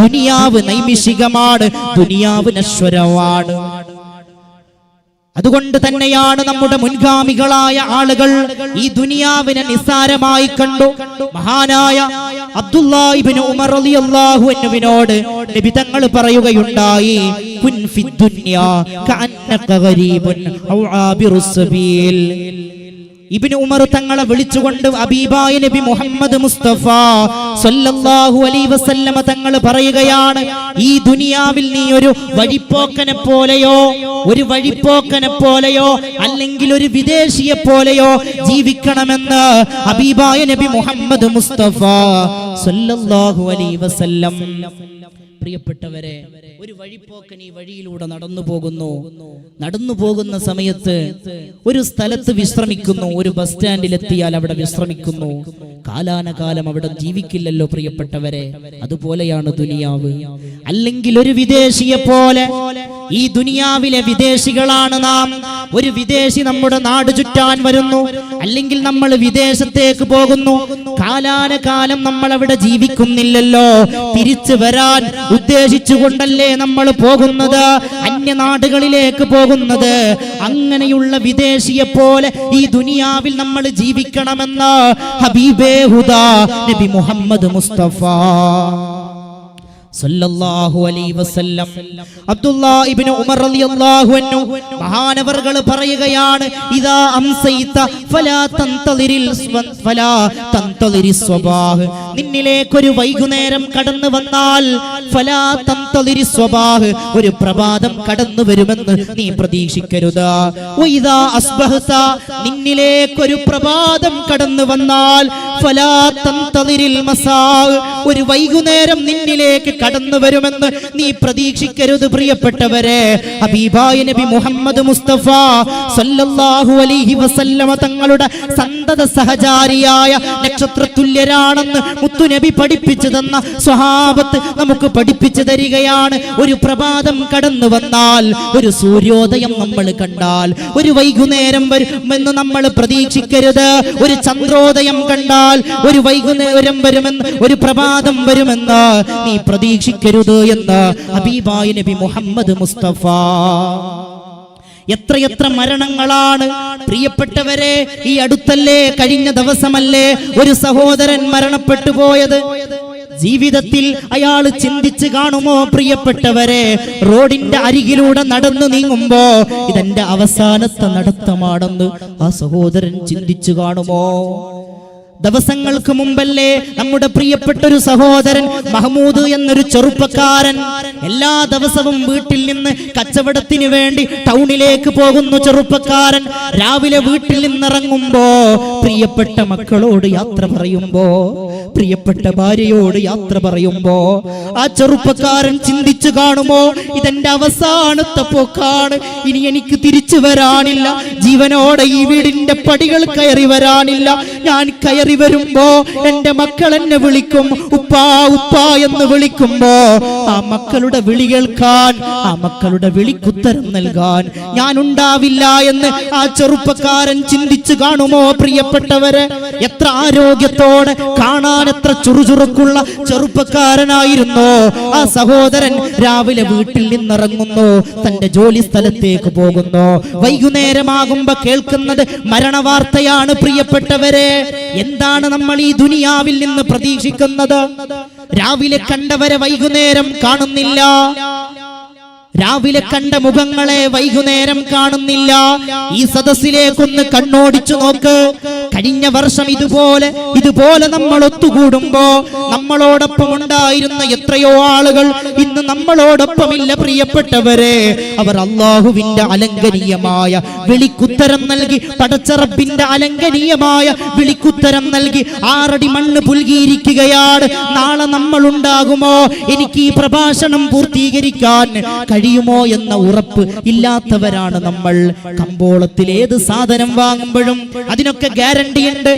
ദുനിയാവ് നൈമിഷികമാണ്, ദുനിയാവ് നശ്വരമാണ്. അതുകൊണ്ട് തന്നെയാണ് നമ്മുടെ മുൻഗാമികളായ ആളുകൾ ഈ ദുനിയാവിനെ നിസ്സാരമായി കണ്ടു. മഹാനായ അബ്ദുല്ലാഹ് ഇബ്നു ഉമർ റളിയല്ലാഹു അൻഹുവിനോട് നബി തങ്ങൾ പറയുകയുണ്ടായി, കുൻ ഫിദ്ദുനിയാ കഅന്നക ഗരീബുൻ ഔ ആബിറുസ് സബീൽ. ഇബ്നു ഉമർ തങ്ങളെ വിളിച്ചുകൊണ്ട് ഹബീബായ നബി മുഹമ്മദ് മുസ്തഫ സല്ലല്ലാഹു അലൈഹി വസല്ലമ തങ്ങൾ പറയുകയാണ്, ഈ ദുനിയാവിൽ നീ ഒരു വഴിപ്പോക്കനെ പോലെയോ അല്ലെങ്കിൽ ഒരു വിദേശിയെ പോലെയോ ജീവിക്കണമെന്ന് ഹബീബായ നബി മുഹമ്മദ് മുസ്തഫ സല്ലല്ലാഹു അലൈഹി വസല്ലം. പ്രിയപ്പെട്ടവരെ, ഒരു വഴിപ്പോക്കൻ ഈ വഴിയിലൂടെ നടന്നു പോകുന്ന സമയത്ത് ഒരു സ്ഥലത്ത് വിശ്രമിക്കുന്നു. ഒരു ബസ് സ്റ്റാൻഡിലെത്തിയാൽ അവിടെ വിശ്രമിക്കുന്നു. കാലാനകാലം അവിടെ ജീവിക്കില്ലല്ലോ പ്രിയപ്പെട്ടവരെ. അതുപോലെയാണ് ദുനിയാവ്. അല്ലെങ്കിൽ ഒരു വിദേശിയെ പോലെ ഈ ദുനിയാവിലെ വിദേശികളാണ് നാം. ഒരു വിദേശി നമ്മുടെ നാട് ചുറ്റാൻ വരുന്നു, അല്ലെങ്കിൽ നമ്മൾ വിദേശത്തേക്ക് പോകുന്നു. കാലാനകാലം നമ്മൾ അവിടെ ജീവിക്കുന്നില്ലല്ലോ. തിരിച്ചു വരാൻ ഉദ്ദേശിച്ചുകൊണ്ടല്ലേ നമ്മൾ പോകുന്നത്, അന്യനാടുകളിലേക്ക് പോകുന്നത്. അങ്ങനെയുള്ള വിദേശിയെ പോലെ ഈ ദുനിയാവിൽ നമ്മൾ ജീവിക്കണമെന്ന് ഹബീബേ ഹുദാ നബി മുഹമ്മദ് മുസ്തഫ സല്ലല്ലാഹു അലൈഹി വസല്ലം. അബ്ദുല്ലാഹ് ഇബ്നു ഉമർ റളിയല്ലാഹു അൻഹു മഹാനവർകൾ പറയുകയാണ്, ഇദാ അംസൈത ഫലാ തന്തളിരിസ് സ്വബാഹ്. നിന്നിലേക്ക് ഒരു വൈകുന്നേരം കടന്നു വന്നാൽ ഫലാ തന്തളിരിസ് സ്വബാഹ്, ഒരു പ്രഭാതം കടന്നു വരുമെന്ന് നീ പ്രതീക്ഷിക്കരുത്. വഇദാ അസ്ബഹത, നിന്നിലേക്ക് ഒരു പ്രഭാതം കടന്നു വന്നാൽ ഫലാ തന്തളിരിൽ മസാ, ഒരു വൈകുന്നേരം നിന്നിലേക്ക് കടന്നു വരുമെന്ന് നീ പ്രതീക്ഷിക്കരുത്. പ്രിയപ്പെട്ടവരെ, ഹബീബായ നബി മുഹമ്മദ് മുസ്തഫ സല്ലല്ലാഹു അലൈഹി വസല്ലമ തങ്ങളുടെ സന്തത സഹചാരിയായ നക്ഷത്രതുല്യരാണെന്ന് മുത്തുനബി പഠിപ്പിച്ചു തന്ന സ്വഹാബത്ത് നമുക്ക് പഠിപ്പിച്ചു തരികയാണ്. ഒരു പ്രഭാതം കടന്നു വന്നാൽ, ഒരു സൂര്യോദയം നമ്മൾ കണ്ടാൽ ഒരു വൈകുന്നേരം വരുമെന്ന് നമ്മൾ പ്രതീക്ഷിക്കരുത്. ഒരു ചന്ദ്രോദയം കണ്ടാൽ ഒരു വൈകുന്നേരം വരുമെന്ന്, ഒരു പ്രഭാതം വരുമെന്ന് നീ പ്രതീക്ഷിക്കരുത് എന്ന് ഹബീബായ നബി മുഹമ്മദ് മുസ്തഫ. എത്രയെത്ര മരണങ്ങളാണ് പ്രിയപ്പെട്ടവരെ. ഈ അടുത്തല്ലേ, കഴിഞ്ഞ ദിവസമല്ലേ ഒരു സഹോദരൻ മരണപ്പെട്ടു പോയത്. ജീവിതത്തിൽ അയാൾ ചിന്തിച്ച് കാണുമോ പ്രിയപ്പെട്ടവരെ, റോഡിന്റെ അരികിലൂടെ നടന്നു നീങ്ങുമ്പോ ഇതെന്റെ അവസാനത്തെ നടത്തമാണെന്ന് ആ സഹോദരൻ ചിന്തിച്ചു കാണുമോ? ദിവസങ്ങൾക്ക് മുമ്പല്ലേ നമ്മുടെ പ്രിയപ്പെട്ട ഒരു സഹോദരൻ മഹ്മൂദ് എന്നൊരു ചെറുപ്പക്കാരൻ എല്ലാ ദിവസവും വീട്ടിൽ നിന്ന് കച്ചവടത്തിന് വേണ്ടി ടൗണിലേക്ക് പോകുന്ന ചെറുപ്പക്കാരൻ രാവിലെ വീട്ടിൽ നിന്നിറങ്ങുമ്പോ പ്രിയപ്പെട്ട മക്കളോട് യാത്ര പറയുമ്പോ, പ്രിയപ്പെട്ട ഭാര്യയോട് യാത്ര പറയുമ്പോ ആ ചെറുപ്പക്കാരൻ ചിന്തിച്ചു കാണുമോ, ഇതെന്റെ അവസാനത്തെ പോക്കാണ്, ഇനി എനിക്ക് തിരിച്ചു വരാനില്ല, ജീവനോടെ ഈ വീടിന്റെ പടികൾ കയറി വരാനില്ല. ഞാൻ കയറി വരുമ്പോ എന്റെ മക്കൾ എന്നെ വിളിക്കും, ഉപ്പാ ഉപ്പാ എന്ന് വിളിക്കുമ്പോ ആ മക്കളുടെ വിളി കേൾക്കാൻ, ആ മക്കളുടെ വിളിക്കുത്തരം നൽകാൻ ഞാൻ ഉണ്ടാവില്ല എന്ന് ആ ചെറുപ്പക്കാരൻ ചിന്തിച്ചു കാണുമോ പ്രിയപ്പെട്ടവരെ? എത്ര ആരോഗ്യത്തോടെ, കാണാൻ എത്ര ചുറുചുറുക്കുള്ള ചെറുപ്പക്കാരനായിരുന്നു ആ സഹോദരൻ. രാവിലെ വീട്ടിൽ നിന്നിറങ്ങുന്നു, തന്റെ ജോലി സ്ഥലത്തേക്ക് പോകുന്നു. വൈകുന്നേരമാകുമ്പോ കേൾക്കുന്നത് മരണവാർത്തയാണ് പ്രിയപ്പെട്ടവരെ. എന്താണ് നമ്മൾ ഈ ദുനിയാവിൽ നിന്ന് പ്രതീക്ഷിക്കുന്നത്? രാവിലെ കണ്ടവരെ വൈകുന്നേരം കാണുന്നില്ല, രാവിലെ കണ്ട മുഖങ്ങളെ വൈകുന്നേരം കാണുന്നില്ല. ഈ സദസ്സിലേക്കൊന്ന് കണ്ണോടിച്ചു നോക്ക്. കഴിഞ്ഞ വർഷം ഇതുപോലെ നമ്മൾ ഒത്തുകൂടുമ്പോ നമ്മളോടൊപ്പം ഉണ്ടായിരുന്ന എത്രയോ ആളുകൾ ഇന്ന് നമ്മളോടൊപ്പമില്ല പ്രിയപ്പെട്ടവരെ. അവർ അല്ലാഹുവിന്റെ അലംഘനീയമായ വിളിക്കുത്തരം നൽകി, പടച്ചറബിന്റെ അലംഘനീയമായ വിളിക്കുത്തരം നൽകി 6 അടി മണ്ണ് പുൽകിയിരിക്കുകയാണ്. നാളെ നമ്മൾ ഉണ്ടാകുമോ? എനിക്ക് ഈ പ്രഭാഷണം പൂർത്തീകരിക്കാൻ കഴിയുമോ എന്ന ഉറപ്പ് ഇല്ലാത്തവരാണ് നമ്മൾ. കമ്പോളത്തിൽ ഏത് സാധനം വാങ്ങുമ്പോഴും അതിനൊക്കെ ഗ്യാരണ്ടി ഉണ്ട്.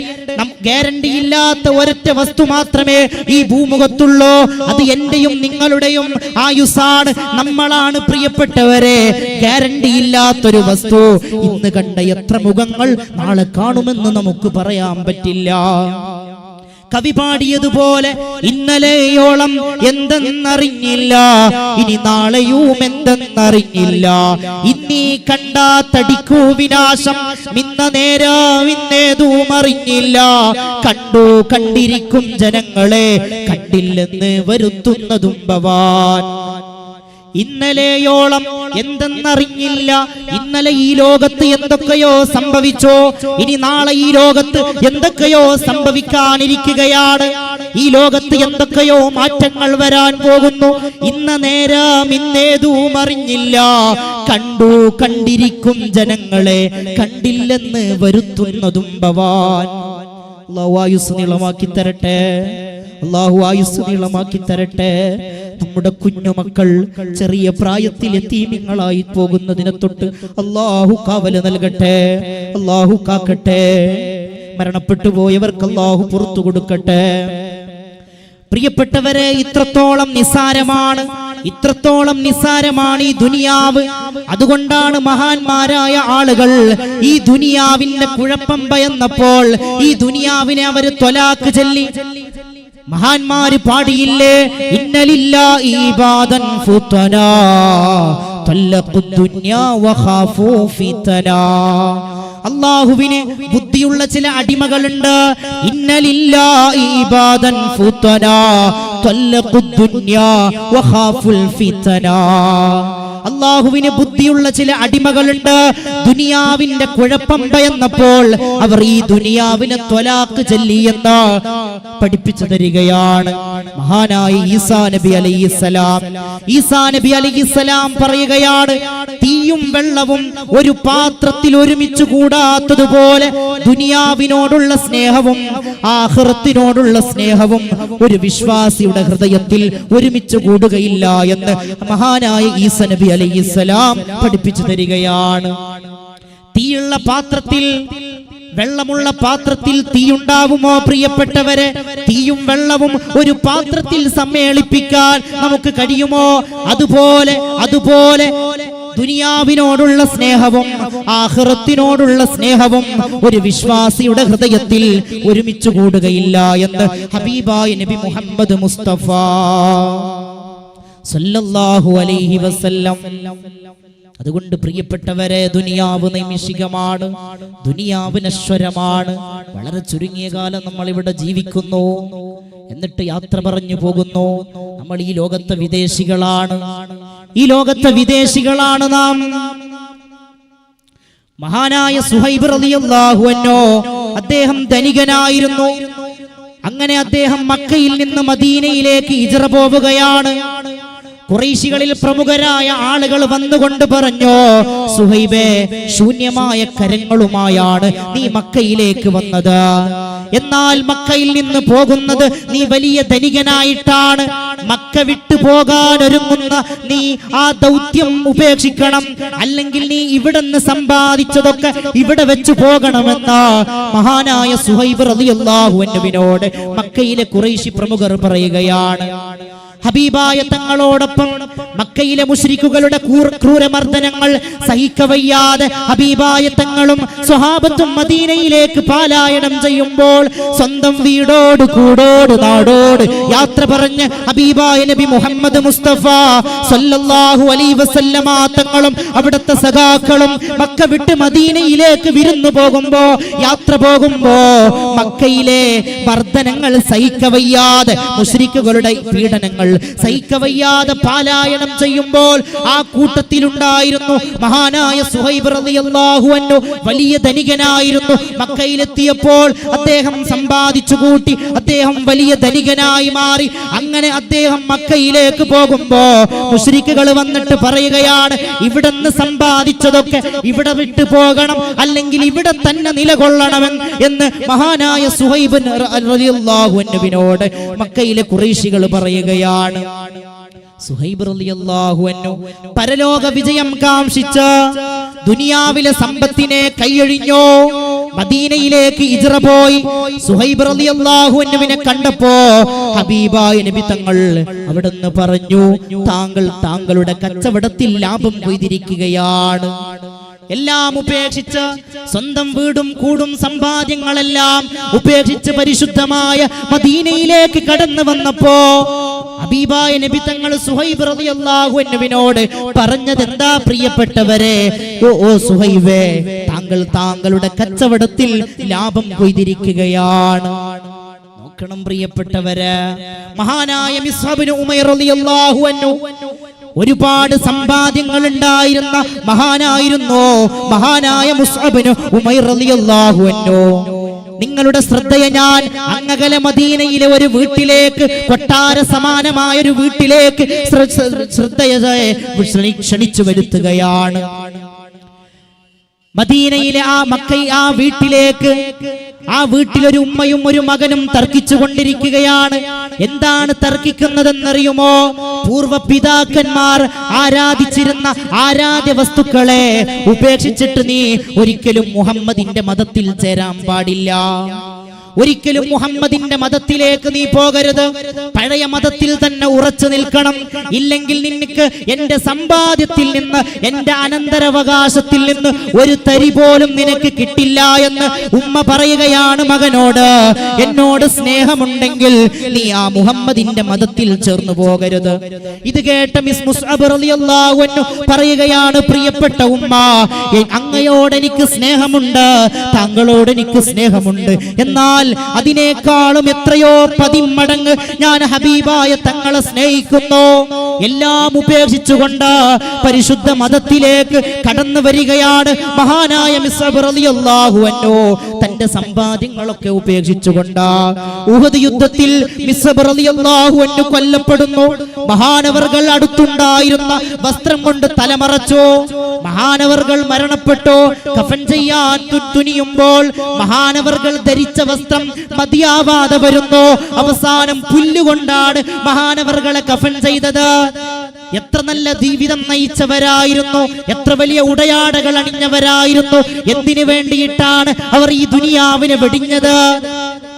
ഗ്യാരണ്ടി ഇല്ലാത്ത ഒരൊറ്റ വസ്തു മാത്രമേ ഈ ഭൂമുഖത്തുള്ളൂ. അത് എന്റെയും നിങ്ങളുടെയും ആയുസ്സാണ്, നമ്മളാണ് പ്രിയപ്പെട്ടവരെ. ഗ്യാരണ്ടി ഇല്ലാത്തൊരു വസ്തു. ഇന്ന് കണ്ട എത്ര മുഖങ്ങൾ നാളെ കാണുമെന്ന് നമുക്ക് പറയാൻ പറ്റില്ല. കവി പാടിയതുപോലെ ഇന്നലെയോളം എന്തെന്നറിഞ്ഞില്ല, ഇനി നാളെയും എന്തെന്നറിഞ്ഞില്ല. ഇന്നീ കണ്ടാ തടിക്കൂ വിനാശം, മിന്ന നേരമിന്നേതും അറിഞ്ഞില്ല. കണ്ടിരിക്കും ജനങ്ങളെ, കണ്ടില്ലെന്ന് വരുത്തുന്നതും ഭവാൻ. ഇന്നലെയോളം എന്തെന്നറിഞ്ഞില്ല, ഇന്നലെ ഈ ലോകത്ത് എന്തൊക്കെയോ സംഭവിച്ചോ, ഇനി നാളെ ഈ ലോകത്ത് എന്തൊക്കെയോ സംഭവിക്കാനിരിക്കുകയാണ്. ഈ ലോകത്ത് എന്തൊക്കെയോ മാറ്റങ്ങൾ വരാൻ പോകുന്നു. ഇന്ന നേരം ഇന്നേതും അറിഞ്ഞില്ല. കണ്ടിരിക്കും ജനങ്ങളെ, കണ്ടില്ലെന്ന് വരുത്തുന്നതും ഭവാൻ. അല്ലാഹു ആയുസ് നീളമാക്കി തരട്ടെ. അല്ലാഹു ആയുസ്സ് നീളമാക്കി തരട്ടെ. നമ്മുടെ കുഞ്ഞുമക്കൾ ചെറിയ പ്രായത്തിൽ യതീമിങ്ങളായി പോകുന്നതിനെ തൊട്ട് അല്ലാഹു കാവല് നൽകട്ടെ, അല്ലാഹു കാക്കട്ടെ. മരണപ്പെട്ടു പോയവർക്ക് അല്ലാഹു പുറത്തു കൊടുക്കട്ടെ. പ്രിയപ്പെട്ടവരെ, ഇത്രത്തോളം നിസ്സാരമാണ് ഈ ദുനിയാവ്. അതുകൊണ്ടാണ് മഹാന്മാരായ ആളുകൾ ഈ ദുനിയാവിന്റെ കുഴപ്പം ഭയന്നപ്പോൾ ഈ ദുനിയാവിനെ അവര് ത്വലാഖ് ചൊല്ലി. മഹാന്മാര് പാടിയില്ലേ, ഇന്നലില്ലാഹി ഇബാദൻ ഫുതനാ തല്ലഖുദ് ദുനിയാ വഖാഫൂ ഫിതനാ. അല്ലാഹുവിന് ബുദ്ധിയുള്ള ചില അടിമകളുണ്ട്. ഇന്നലില്ലാഹി ഇബാദൻ ഫുതനാ തല്ലഖുദ് ദുനിയാ വഖാഫുൽ ഫിതനാ. അല്ലാഹുവിന് ബുദ്ധിയുള്ള ചില അടിമകളുണ്ട്. ദുനിയാവിന്റെ കുഴപ്പം ഭയന്നപ്പോൾ അവർ ഈ ദുനിയാവിനെ ത്വലാഖ് ചൊല്ലിയെന്ന് പഠിപ്പിച്ചു തരികയാണ് മഹാനായ ഈസാ നബി അലൈഹിസ്സലാം. ഈസാ നബി അലൈഹിസ്സലാം പറയുകയാണ്, തീയും വെള്ളവും ഒരു പാത്രത്തിൽ ഒരുമിച്ച് കൂടാത്തതുപോലെ ദുനിയാവിനോടുള്ള സ്നേഹവും ആഖിറത്തിനോടുള്ള സ്നേഹവും ഒരു വിശ്വാസിയുടെ ഹൃദയത്തിൽ ഒരുമിച്ച് കൂടുകയില്ല എന്ന് മഹാനായ ഈസാ നബി അലൈഹിസ്സലാം പഠിപ്പിച്ചു തരികയാണ്. തീയുള്ള പാത്രത്തിൽ, വെള്ളമുള്ള പാത്രത്തിൽ തീയുണ്ടാവുമോ പ്രിയപ്പെട്ടവരെ? തീയും വെള്ളവും ഒരു പാത്രത്തിൽ സമ്മേളിപ്പിക്കാൻ നമുക്ക് കഴിയുമോ? അതുപോലെ ദുനിയാവിനോടുള്ള സ്നേഹവും ആഖിറത്തിനോടുള്ള സ്നേഹവും ഒരു വിശ്വാസിയുടെ ഹൃദയത്തിൽ ഒരുമിച്ച് കൂടുകയില്ല എന്ന് ഹബീബായ നബി മുഹമ്മദ് മുസ്തഫ സല്ലല്ലാഹു അലൈഹി വസല്ലം. അതുകൊണ്ട് പ്രിയപ്പെട്ടവരെ, ദുനിയാവ് നൈമിഷികമാണ്, ദുനിയാവ് നശ്വരമാണ്. വളരെ ചുരുങ്ങിയ കാലം നമ്മൾ ഇവിടെ ജീവിക്കുന്നു, എന്നിട്ട് യാത്ര പറഞ്ഞു പോകുന്നു. നമ്മൾ ഈ ലോകത്തെ വിദേശികളാണ് നാം. മഹാനായ സുഹൈബ് റളിയല്ലാഹു അൻഹു, അദ്ദേഹം ധനികനായിരുന്നു. അങ്ങനെ അദ്ദേഹം മക്കയിൽ നിന്ന് മദീനയിലേക്ക് ഹിജ്റ പോവുകയാണ്. ഖുറൈശികളിൽ പ്രമുഖരായ ആളുകൾ വന്നുകൊണ്ട് പറഞ്ഞു, സുഹൈബേ, ശൂന്യമായ കരങ്ങളുമായാണ് നീ മക്കയിലേക്ക് വന്നത്. എന്നാൽ മക്കയിൽ നിന്ന് പോകുന്നത് നീ വലിയ ധനികനായിട്ടാണ്. മക്ക വിട്ടു പോകാൻ ഒരുങ്ങുന്ന നീ ആ ദൗത്യം ഉപേക്ഷിക്കണം, അല്ലെങ്കിൽ നീ ഇവിടുന്ന് സമ്പാദിച്ചതൊക്കെ ഇവിടെ വെച്ച് പോകണമെന്ന മഹാനായ സുഹൈബ് റളിയല്ലാഹു അൻഹുവിനോട് മക്കയിലെ ഖുറൈശി പ്രമുഖർ പറയുകയാണ്. ഹബീബായ തങ്ങളോടൊപ്പം മക്കയിലെ മുശ്രിക്കുകളുടെ ക്രൂരമർദ്ദനങ്ങൾ സഹിക്കവയ്യാതെ ഹബീബായ തങ്ങളും സ്വഹാബത്തും മദീനയിലേക്ക് പലായനം ചെയ്യുമ്പോൾ സ്വന്തം വീടോട് കൂടോട് നാടോട് യാത്ര പറഞ്ഞ് ഹബീബായ നബി മുഹമ്മദ് മുസ്തഫ സല്ലല്ലാഹു അലൈഹി വസല്ലമ തങ്ങളും അവിടുത്തെ സഖാക്കളും മക്ക വിട്ട് മദീനയിലേക്ക് വിരുന്നു യാത്ര പോകുമ്പോ മക്കയിലെ മർദ്ദനങ്ങൾ സഹിക്കവയ്യാതെ, മുശ്രിക്കുകളുടെ പീഡനങ്ങൾ സഹിക്കവയ്യാതെ പലായനം ചെയ്യുമ്പോൾ ആ കൂട്ടത്തിലുണ്ടായിരുന്നു മഹാനായ സുഹൈബ് റളിയല്ലാഹു അൻഹു. വലിയ ധനികനായിരുന്നു. മക്കയിലെത്തിയപ്പോൾ അദ്ദേഹം സമ്പാദിച്ചു കൂട്ടി, അദ്ദേഹം വലിയ ധനികനായി മാറി. അങ്ങനെ അദ്ദേഹം മക്കയിലേക്ക് പോകുമ്പോ മുശ്രിക്കുകൾ വന്നിട്ട് പറയുകയാണ്, ഇവിടുന്ന് സമ്പാദിച്ചതൊക്കെ ഇവിടെ വിട്ടു പോകണം, അല്ലെങ്കിൽ ഇവിടെ തന്നെ നിലകൊള്ളണമെന്ന് മഹാനായ സുഹൈബ് റളിയല്ലാഹു അൻഹുവിനോട് മക്കയിലെ ഖുറൈശികൾ പറയുകയാണ്. സുഹൈബ് റളിയല്ലാഹു അൻഹു പരലോക വിജയം കാംക്ഷിച്ച് ദുനിയാവിലെ സമ്പത്തിനെ കൈയൊഴിഞ്ഞു മദീനയിലേക്ക് ഹിജ്റ പോയി. സുഹൈബ് റളിയല്ലാഹു അൻഹുവിനെ കണ്ടപ്പോ ഹബീബായ നബി തങ്ങൾ അവിടുന്ന് പറഞ്ഞു, താങ്കളുടെ കച്ചവടത്തിൽ ലാഭം കൊയ്തിരിക്കുകയാണ്. എല്ലാം ഉപേക്ഷിച്ച്, സ്വന്തം വീടും കൂടും സമ്പാദ്യങ്ങളെല്ലാം ഉപേക്ഷിച്ച് പരിശുദ്ധമായ മദീനയിലേക്ക് കടന്നു വന്നപ്പോ ഹബീബായ നബി തങ്ങൾ സുഹൈബ് റളിയല്ലാഹു അൻഹുവിനോട് പറഞ്ഞത് എന്താ പ്രിയപ്പെട്ടവരെ? ഓ സുഹൈബേ, താങ്കളുടെ കച്ചവടത്തിൽ ലാഭം കൊയ്തിരിക്കുകയാണ്. നോക്കണം പ്രിയപ്പെട്ടവരെ, മഹാനായ മിസ്അബ് ഇബ്നു ഉമൈർ റളിയല്ലാഹു അൻഹു ഒരുപാട് സമ്പാദ്യങ്ങൾ ഉണ്ടായിരുന്ന മഹാനായിരുന്നു. മഹാനായ മുസ്അബ് ഇബ്നു ഉമൈർ റളിയല്ലാഹു അൻഹു, നിങ്ങളുടെ ശ്രദ്ധയെ ഞാൻ അങ്ങകല മദീനയിലെ ഒരു വീട്ടിലേക്ക്, കൊട്ടാര സമാനമായ ഒരു വീട്ടിലേക്ക് ക്ഷണിച്ചു വരുത്തുകയാണ്. മദീനയിലെ ആ വീട്ടിലേക്ക് ആ വീട്ടിലൊരു ഉമ്മയും ഒരു മകനും തർക്കിച്ചു കൊണ്ടിരിക്കുകയാണ്. എന്താണ് തർക്കിക്കുന്നതെന്നറിയുമോ? പൂർവ്വ പിതാക്കന്മാർ ആരാധിച്ചിരുന്ന ആരാധ്യ വസ്തുക്കളെ ഉപേക്ഷിച്ചിട്ട് നീ ഒരിക്കലും മുഹമ്മദിന്റെ മതത്തിൽ ചേരാൻ പാടില്ല. ഒരിക്കലും മുഹമ്മദിന്റെ മതത്തിലേക്ക് നീ പോകരുത്. പഴയ മതത്തിൽ തന്നെ ഉറച്ചു നിൽക്കണം. ഇല്ലെങ്കിൽ നിനക്ക് എന്റെ സമ്പാദ്യത്തിൽ നിന്ന്, എന്റെ അനന്തരാവകാശത്തിൽ നിന്ന് ഒരു തരി പോലും നിനക്ക് കിട്ടില്ല എന്ന് ഉമ്മ പറയുകയാണ് മകനോട്. എന്നോട് സ്നേഹമുണ്ടെങ്കിൽ നീ ആ മുഹമ്മദിന്റെ മതത്തിൽ ചേർന്നു പോകരുത്. ഇത് കേട്ട മിസ് മുസ്അബ് റളിയല്ലാഹു അൻഹു പറയുകയാണ്, പ്രിയപ്പെട്ട ഉമ്മ, അങ്ങയോട് എനിക്ക് സ്നേഹമുണ്ട്, താങ്കളോട് എനിക്ക് സ്നേഹമുണ്ട്. എന്നാൽ അതിനേക്കാളും എത്രയോ 10 മടങ്ങ് ഞാൻ ഹബീബായ തങ്ങളെ സ്നേഹിക്കുന്നു. എല്ലാം ഉപേക്ഷിച്ചുകൊണ്ട് പരിശുദ്ധ മതത്തിലേക്ക് കടന്നു വരികയാണ് മഹാനായ മുസ്അബ് റളിയല്ലാഹു അൻഹു. തന്റെ സമ്പാദ്യങ്ങളൊക്കെ ഉപേക്ഷിച്ചുകൊണ്ട് ഉഹദ് യുദ്ധത്തിൽ മുസ്അബ് റളിയല്ലാഹു അൻഹു കൊല്ലപ്പെടുന്നു. മഹാനവർകൾ അടുത്തുണ്ടായിരുന്ന വസ്ത്രം കൊണ്ട് തലമറച്ചു. മഹാനവർകൾ മരണപ്പെട്ടു. കഫൻ ചെയ്യാൻ തുനിയുമ്പോൾ മഹാനവർകൾ ധരിച്ച വസ്ത്രം മതിയാവാതെ വരുന്നു. അവസാനം പുല്ലുകൊണ്ടാണ് മഹാനവർകളെ കഫൻ ചെയ്തത്. എത്ര നല്ല ജീവിതം നയിച്ചവരായിരുന്നു, എത്ര വലിയ ഉടയാടകൾ അണിഞ്ഞവരായിരുന്നു. എന്തിനു വേണ്ടിയിട്ടാണ് അവർ ഈ ദുനിയാവിനെ വെടിഞ്ഞത്?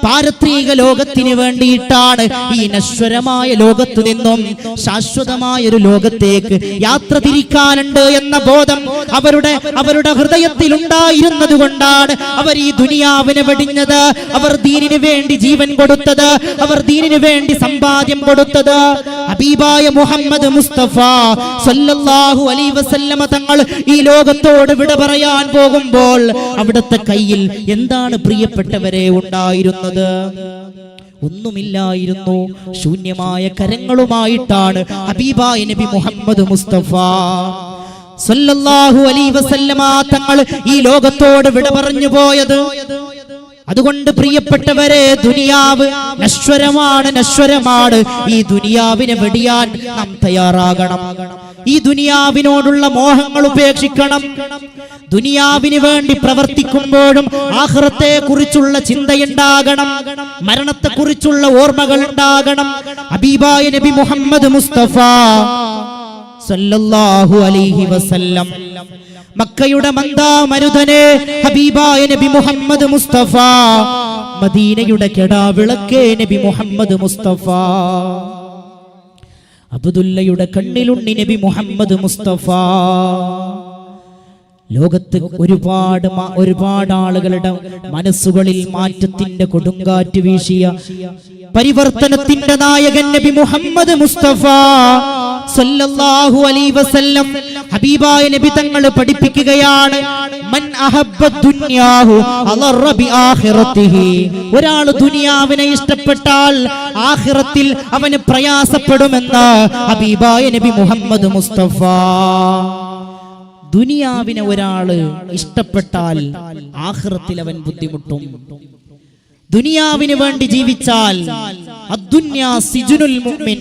പാരത്രിക ലോകത്തിന് വേണ്ടിയിട്ടാണ്. ഈ നശ്വരമായ ലോകത്തു നിന്നും ശാശ്വതമായ ഒരു ലോകത്തേക്ക് യാത്ര തിരിക്കാനുണ്ട് എന്ന ബോധം അവരുടെ ഹൃദയത്തിൽ ഉണ്ടായിരുന്നത് കൊണ്ടാണ് അവർ ഈ ദുനിയാവിനെ വെടിഞ്ഞത്. അവർ ദീനിനു വേണ്ടി ജീവൻ കൊടുത്തത്, അവർ ദീനിനു വേണ്ടി സമ്പാദ്യം കൊടുത്തത്. ഹബീബായ മുഹമ്മദ് മുസ്തഫ സല്ലല്ലാഹു അലൈഹി വസല്ലമ തങ്ങൾ ഈ ലോകത്തോട് വിട പറയാൻ പോകുമ്പോൾ അവിടുത്തെ കയ്യിൽ എന്താണ് പ്രിയപ്പെട്ടവരെ ഉണ്ടായിരുന്നത്? ഒന്നുമില്ലായിരുന്നു. ശൂന്യമായ കരങ്ങളുമായിട്ടാണ് ഹബീബായ നബി മുഹമ്മദ് മുസ്തഫ സല്ലല്ലാഹു അലൈഹി വസല്ലമ തങ്ങൾ ഈ ലോകത്തോട് വിട പറഞ്ഞു പോയത്. അതുകൊണ്ട് പ്രിയപ്പെട്ടവരെ, ദുനിയാവ് നശ്വരമാണ്. ഈ ദുനിയാവിനെ വെടിയാൻ നാം തയ്യാറാകണം. ഈ ദുനിയാവിനോടുള്ള മോഹങ്ങൾ ഉപേക്ഷിക്കണം. ദുനിയാവിന് വേണ്ടി പ്രവർത്തിക്കുമ്പോഴും ആഖിറത്തെ കുറിച്ചുള്ള ചിന്തയുണ്ടാകണം, മരണത്തെ കുറിച്ചുള്ള ഓർമ്മകൾ ഉണ്ടാകണം. ഹബീബായ നബി മുഹമ്മദ് മുസ്തഫ സല്ലല്ലാഹു അലൈഹി വസല്ലം മക്കയുടെ മന്ദാമരുതനെ ഹബീബായ നബി മുഹമ്മദ് മുസ്തഫ, മദീനയുടെ കെടാവിളക്കേ നബി മുഹമ്മദ് മുസ്തഫ, അബ്ദുല്ലയുടെ കണ്ണിലുണ്ണി നബി മുഹമ്മദ് മുസ്തഫ. ലോകത്ത് ഒരുപാട് ആളുകളുടെ മനസ്സുകളിൽ മാറ്റത്തിന്റെ കൊടുങ്കാറ്റ് വീശിയ പരിവർത്തനത്തിന്റെ നായകൻ നബി മുഹമ്മദ് മുസ്തഫ സല്ലല്ലാഹു അലൈഹി വസല്ലം ഹബീബായ നബി തങ്ങൾ പഠിപ്പിക്കുകയാണ്, മൻ അഹബ്ബ ദുനിയാഹു അളറ ബി ആഖിറതിഹി. ഒരാൾ ദുനിയാവിനെ ഇഷ്ടപ്പെട്ടാൽ ആഖിറത്തിൽ അവന് പ്രയാസപ്പെടുമെന്ന് ഹബീബായ നബി മുഹമ്മദ് മുസ്തഫ. ദുനിയാവിനെ ഒരാള് ഇഷ്ടപ്പെട്ടാൽ ആഖിറത്തിൽ അവൻ ബുദ്ധിമുട്ടും. ദുനിയാവിന് വേണ്ടി ജീവിച്ചാൽ അദ്ദുന്യാ സിജുനുൽ മുഅ്മിൻ,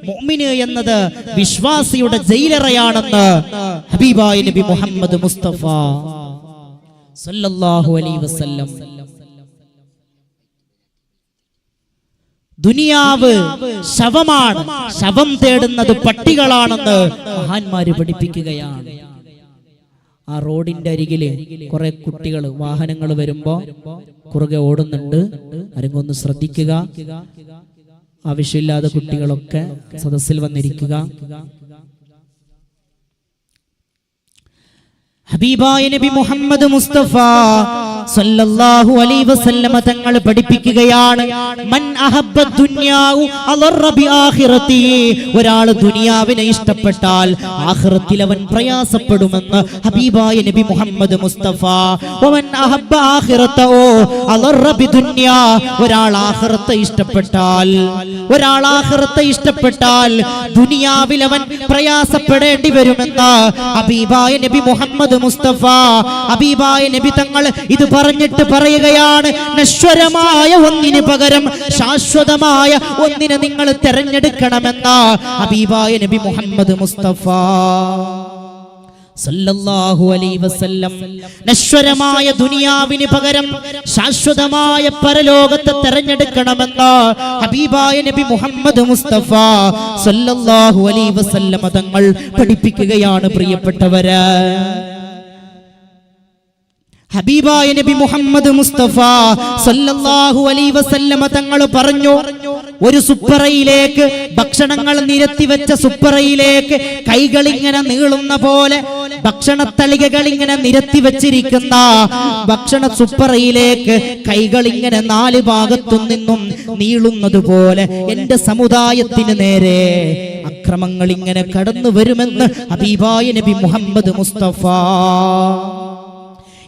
മുഅ്മിന് എന്നത് വിശ്വാസിയുടെ ജയിലറയാണെന്ന് ഹബീബായ നബി മുഹമ്മദ് മുസ്തഫ സല്ലല്ലാഹു അലൈഹി വസല്ലം. ദുനിയാവ് ശവമാണ്, ശവം തേടുന്നത് പട്ടികളാണെന്ന് മഹാന്മാര് പഠിപ്പിക്കുകയാണ്. ആ റോഡിന്റെ അരികില് കുറെ കുട്ടികൾ, വാഹനങ്ങൾ വരുമ്പോ കുറുകെ ഓടുന്നുണ്ട്. ആരെങ്കിലും ഒന്ന് ശ്രദ്ധിക്കുക. ആവശ്യമില്ലാതെ കുട്ടികളൊക്കെ സദസ്സിൽ വന്നിരിക്കുക. ഹബീബായ നബി മുഹമ്മദ് മുസ്തഫ സല്ലല്ലാഹു അലൈഹി വസല്ലമ തങ്ങൾ പഠിപ്പിക്കുകയാണ്, മൻ അഹബ്ബ ദുനിയാഉ അളറ ബി ആഖിറതിഹി. ഒരാൾ ദുനിയാവിനെ ഇഷ്ടപ്പെട്ടാൽ ആഖിറത്തിൽ അവൻ പ്രയാസപ്പെടുമെന്ന് ഹബീബായ നബി മുഹമ്മദ് മുസ്തഫ. വമൻ അഹബ്ബ ആഖിറതഹു അളറ ബി ദുനിയാ. ഒരാൾ ആഖിറത്തെ ഇഷ്ടപ്പെട്ടാൽ ദുനിയാവിൽ അവൻ പ്രയാസപ്പെടേണ്ടി വരുമെന്ന് ഹബീബായ നബി മുഹമ്മദ് മുസ്തഫ. ഹബീബായ നബി തങ്ങൾ ഇത് പറഞ്ഞിട്ട് പറയുകയാണ്, നശ്വരമായ ഒന്നിന് പകരം ശാശ്വതമായ ഒന്നിനെ നിങ്ങൾ തെരഞ്ഞെടുക്കണമെന്ന ഹബീബായ നബി മുഹമ്മദ് മുസ്തഫ സല്ലല്ലാഹു അലൈഹി വസല്ലം നശ്വരമായ ദുനിയാവിന് പകരം ശാശ്വതമായ പരലോകത്തെ തെരഞ്ഞെടുക്കണമെന്ന് ഹബീബായ നബി മുഹമ്മദ് മുസ്തഫ സല്ലല്ലാഹു അലൈഹി വസല്ലം തങ്ങൾ പഠിപ്പിക്കുകയാണ്. പ്രിയപ്പെട്ടവരെ, ഹബീബായ നബി മുഹമ്മദ് മുസ്തഫ സല്ലല്ലാഹു അലൈഹി വസല്ലം തങ്ങൾ പറഞ്ഞു, ഒരു സുപ്പറയിലേക്ക് ഭക്ഷണങ്ങൾ നിരത്തിവെച്ച സുപ്പറയിലേക്ക് കൈകൾ ഇങ്ങനെ നീളുന്ന പോലെ, ഭക്ഷണത്തളികകൾ ഇങ്ങനെ നിരത്തി വെച്ചിരിക്കുന്ന ഭക്ഷണ സുപ്പറയിലേക്ക് കൈകൾ ഇങ്ങനെ നാല് ഭാഗത്തു നിന്നും നീളുന്നത് പോലെ എന്റെ സമുദായത്തിന് നേരെ അക്രമങ്ങൾ ഇങ്ങനെ കടന്നു വരുമെന്ന് ഹബീബായ നബി മുഹമ്മദ് മുസ്തഫ.